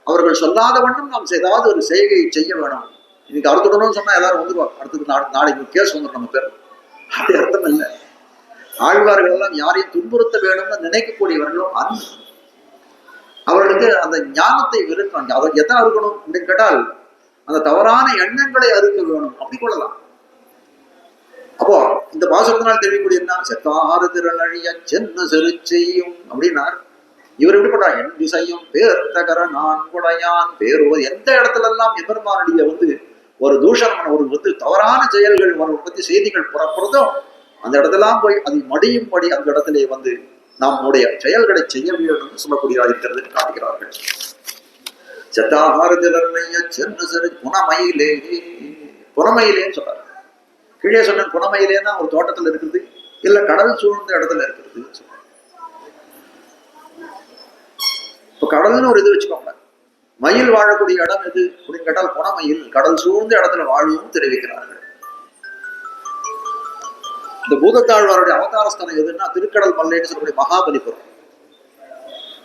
Speaker 1: அவர்கள் சொல்லாத வண்ணம் நாம் ஏதாவது ஒரு செய்கையை செய்ய வேணும். இன்னைக்கு அறுத்துடணும்னு சொன்னா எல்லாரும் வந்துருவாங்க, அடுத்தது நாளைக்கு கேஸ் வந்துடும் நம்ம பேர். அப்படி அர்த்தம் இல்லை. ஆழ்வார்கள் எல்லாம் யாரையும் துன்புறுத்த வேணும்னு நினைக்கக்கூடியவர்களும் அவர்களுக்கு அந்த ஞானத்தை விருப்பாங்க. அவர் எதை அறுக்கணும் அப்படின்னு கேட்டால் அந்த தவறான எண்ணங்களை அறுக்க வேணும், அப்படி கொள்ளலாம். அப்போ இந்த பாசுரத்தினால் தெரியக்கூடிய என்ன, செத்தாறு திரளழிய சென்ன செரு செய்யும் அப்படின்னார். இவர் எப்படி பண்றார், என் திசையும் பேர்த்தகர நான் குடையான் பேருவது. எந்த இடத்துல எல்லாம் எபெருமானுடைய வந்து ஒரு தூஷணம், ஒரு வந்து தவறான செயல்கள் பத்தி செய்திகள் புறப்படுறதோ அந்த இடத்தெல்லாம் போய் அது மடியும்படி அந்த இடத்திலே வந்து நம்முடைய செயல்களை செய்ய வேண்டும் சொல்லக்கூடியதாக இருக்கிறது காட்டுகிறார்கள். செத்தாகாரதிலைய சென்னு சிறு புனமயிலே, புனமயிலேன்னு சொல்றாரு. கீழே சொன்ன புனமயிலேன்னா ஒரு தோட்டத்துல இருக்குது, இல்ல கடல் சூழ்ந்த இடத்துல இருக்கிறது. இப்ப கடல்னு ஒரு இது வச்சுக்கோங்க. மயில் வாழக்கூடிய இடம் எது அப்படின்னு கேட்டால் புனமயில், கடல் சூழ்ந்த இடத்துல வாழும் தெரிவிக்கிறார்கள். இந்த பூதத்தாழ்வாருடைய அவதாரஸ்தானம் எதுன்னா திருக்கடல் மல்லைன்னு சொல்லக்கூடிய மகாபலிபுரம்.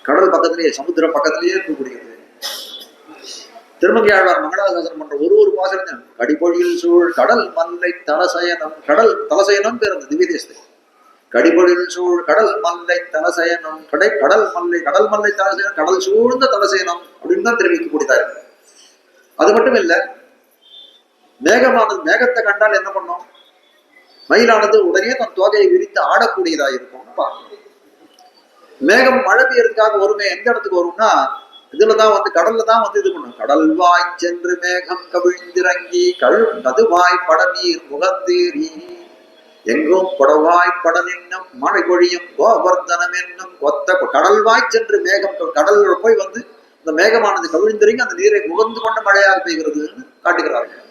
Speaker 1: கடல் பக்கத்திலேயே, சமுத்திரம் பக்கத்திலேயே இருக்கக்கூடியது. திருமங்கை ஆழ்வார் மங்களாசாசனம் பண்ற ஒரு பாசனம், கடிபொழியில் சூழ் கடல் மல்லை தலசயனம். கடல் தலசயனம் பேர் அந்த திவ்ய தேசத்தை. கடிபொழில் சூழ் கடல் மல்லை தலசயனம், கடல் மல்லை தலசயனம், கடல் சூழ்ந்த தலசயனம் அப்படின்னு தான் தெரிவிக்கக்கூடியதா இருக்கு. அது மட்டும் இல்ல, மேகமானது, மேகத்தை கண்டால் என்ன பண்ணும், மயிலானது உடனே தன் தோகையை விரித்து ஆடக்கூடியதா இருக்கும்னு பார்க்கணும். மேகம் மழை பெய்யறதுக்காக வருமே, எந்த இடத்துக்கு வரும்னா இதுலதான் வந்து கடல்ல தான் வந்து இது பண்ணும். கடல் வாய் சென்று மேகம் கவிழ்ந்திறங்கி கதுவாய் படநீர் முகந்தேறி எங்கும் கொடவாய் படன் என்னும் மழை பொழியும் கோவர்தனம் என்னும் கொத்த கடல்வாய் சென்று மேகம், கடல்ல போய் வந்து இந்த மேகமானது கவிழ்ந்திறங்கி அந்த நீரை முகந்து கொண்ட மழையாக பெய்கிறதுன்னு காட்டுகிறார்கள்.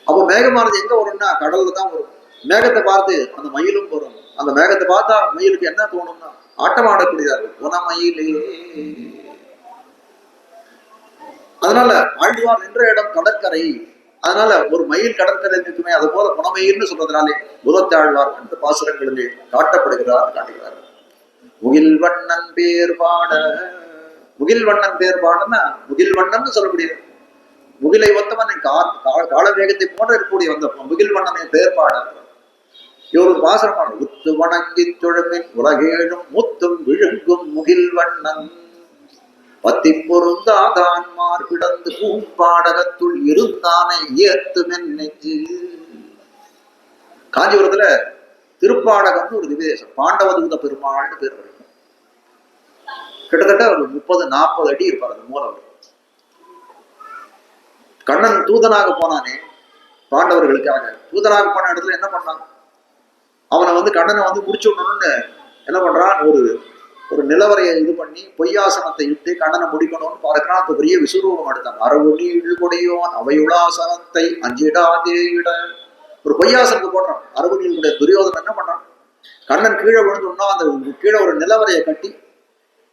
Speaker 1: அப்போ மேகமானது எங்க வரும்னா கடல்ல தான் வரும். மேகத்தை பார்த்து அந்த மயிலும் வரும். அந்த மேகத்தை பார்த்தா மயிலுக்கு என்ன தோணும்னா ஆட்டம் ஆடக்கூடியதார்கள், புனமயிலே. அதனால ஆழ்வார் நின்ற இடம் கடற்கரை, அதனால ஒரு மயில் கடற்கரை இருக்குமே, அது போல புனமயில்னு சொல்றதுனாலே பூதத்தாழ்வார் இந்த பாசுரங்களிலே காட்டப்படுகிறார், காட்டுகிறார். முகில் வண்ணன் பேர் பாட, முகில் வண்ணன் பேர் பாடன்னா முகில் வண்ணன் சொல்லக்கூடியது. முகிலை ஒத்தவன் கால வேகத்தை போன்ற இருக்கக்கூடிய வந்த முகில் வண்ணனை பேர் பாட இவரு பாசனமான உத்து வணங்கி தொழுமின் உலகேழும் முத்தும் விழுங்கும் முகில் வண்ணன் பத்தி பொருந்தாதான் மார்பிடந்து பூம்பாடகத்துள் இருந்தானை ஏத்துமென் நெஞ்சு. காஞ்சிபுரத்துல திருப்பாடகம்னு ஒரு திவ்யதேசம், பாண்டவதூத பெருமாள்னு பேர் வரும். கிட்டத்தட்ட ஒரு 30-40 அடி இருப்பார் அந்த மூலவர். கண்ணன் தூதனாக போனானே பாண்டவர்களுக்காக, தூதனாக போன இடத்துல என்ன பண்ணான், அவனை வந்து கண்ணனை வந்து முடிச்சு விடணும்னு என்ன பண்றான், ஒரு நிலவரையை இது பண்ணி பொய்யாசனத்தை இட்டு கண்ணனை முடிக்கணும்னு பார்க்கிறான். அப்ப பெரிய விசுரூபம் எடுத்தான். அரவுணி இழுகொடையோன் அவையுளாசனத்தை அஞ்சிடாதே இட, ஒரு பொய்யாசனத்தை போடுறான். அரவுணியுடைய துரியோதனன் என்ன பண்றான், கண்ணன் கீழே விழுந்தோம்னா அந்த கீழே ஒரு நிலவரையை கட்டி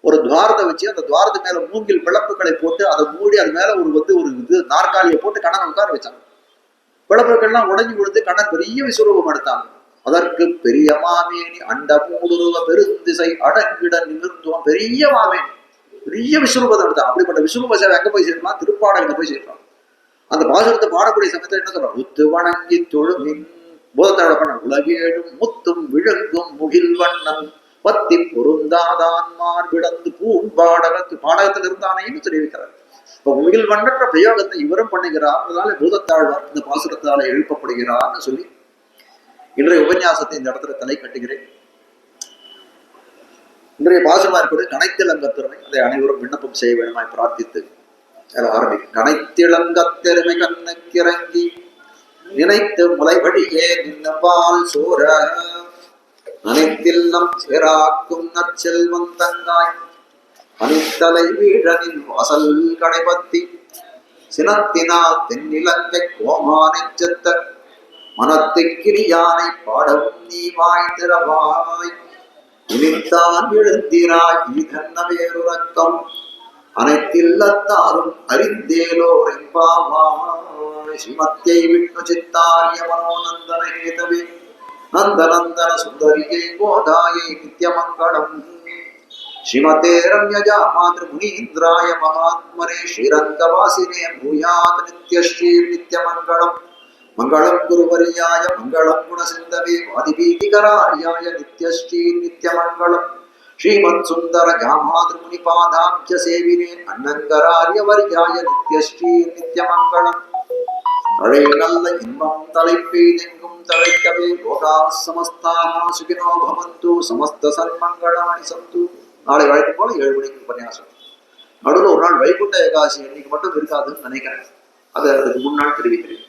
Speaker 1: ஒரு துவாரத்தை வச்சு அந்த துவாரத்து மேல மூங்கில் பிளப்புகளை போட்டு அதை மூடி அது மேல ஒரு இது நாற்காலியை போட்டு கண்ணனை உட்கார வச்சாங்க. பிளப்புகள்லாம் உடஞ்சி கொடுத்து கண்ணன் பெரிய விசுரூபம் எடுத்தான். அதற்கு பெரிய மாமேனி அண்ட மூடுருவ பெருந்திசை அடங்கிட நிமிர்ந்துவம், பெரிய மாமேனி, பெரிய விசுரூபத்தை எடுத்தான். அப்படிப்பட்ட விசுரூப சேவை எங்க போய் சேர்க்கலாம், திருப்பாடல போய் சேர்க்கலாம். அந்த பாசுரத்தை பாடக்கூடிய சமயத்துல என்ன சொல்றான், உத்து வணங்கி தொழுமின் போதத்தாழ பண்ண உலகேழும் முத்தும் விழுங்கும் முகில் வண்ணன் பத்தி பொருந்தாதான் மார்பிடந்து பூம்பாடகத்து, பாடகத்தில் இருந்தானேன்னு தெரிவிக்கிறார். இப்ப முகில் வண்ணன்ற பிரயோகத்தை இவரும் பண்ணுகிறார். அதனால பூதத்தாழ்வார் இந்த பாசுரத்தால எழுப்பப்படுகிறார்னு சொல்லி இன்றைய உபன்யாசத்தை இந்த இடத்துல தலை கட்டுகிறேன். இன்றைய பாசுரமா இருப்பது கனைத்திலங்கத்திறமை. அதை அனைவரும் விண்ணப்பம் செய்ய வேண்டுமாய் பிரார்த்தித்து ஆரம்பிக்கும். கனைத்திலங்கத்திறமை கண்ணுக்கிறங்கி நினைத்து முளைபடியே நின்னபால் சோர அனைத்தில் நம் சேராக்கும் நற்செல்வம் தங்காய் அனைத்தலை வீழனின் வாசல் கடைபத்தி சினத்தினால் தென்னிலங்கை கோமானெஞ்சத்த மனத்துக்கிரியானை பாடவும் நீ வாய் திறவாய் இனித்தான் எழுந்திராய் இதன்ன வேறுறக்கம் அனைத்தில்லத்தாரும் அறிந்தேலோர் என்பாவாய். ஸ்ரீமத்யை விஷ்ணு சித்தாரிய மனோநந்தன ஹேதவே நந்தநந்தன சுந்தரியை கோதாயை நித்யமங்களம். ஸ்ரீமதே ரம்யஜா மாத்ருமுனீந்திராய மகாத்மனே ஸ்ரீரங்கவாசினே பூயாத் நித்யஸ்ரீ நித்யமங்களம். மங்களம் குருவரியாய மங்களம் குணசிந்தவே வாதிபீதிகரார்யாய நித்யஸ்ரீ நித்யமங்களம். ஸ்ரீமத் சுந்தர ஜாமாத்ருமுனி பாதாப்ஜ சேவினே அன்னங்கரார்ய வரியாய நித்யஸ்ரீ நித்யமங்களம். தழை நல்ல இன்பம் தலைப்பெய்தெங்கும் தழைக்கவே லோகா சமஸ்தாக சுகினோ பவந்து சமஸ்த சன்மங்களாணி சந்து. நாளை வழக்கம் போல 7 மணிக்கு உபன்யாசம். நடுவில் ஒரு நாள் வைகுண்ட ஏகாதசி அன்னைக்கு மட்டும் இருக்காதுன்னு நினைக்கிறேன். அதை அதுக்கு முன்னாள் தெரிவிக்கிறேன்.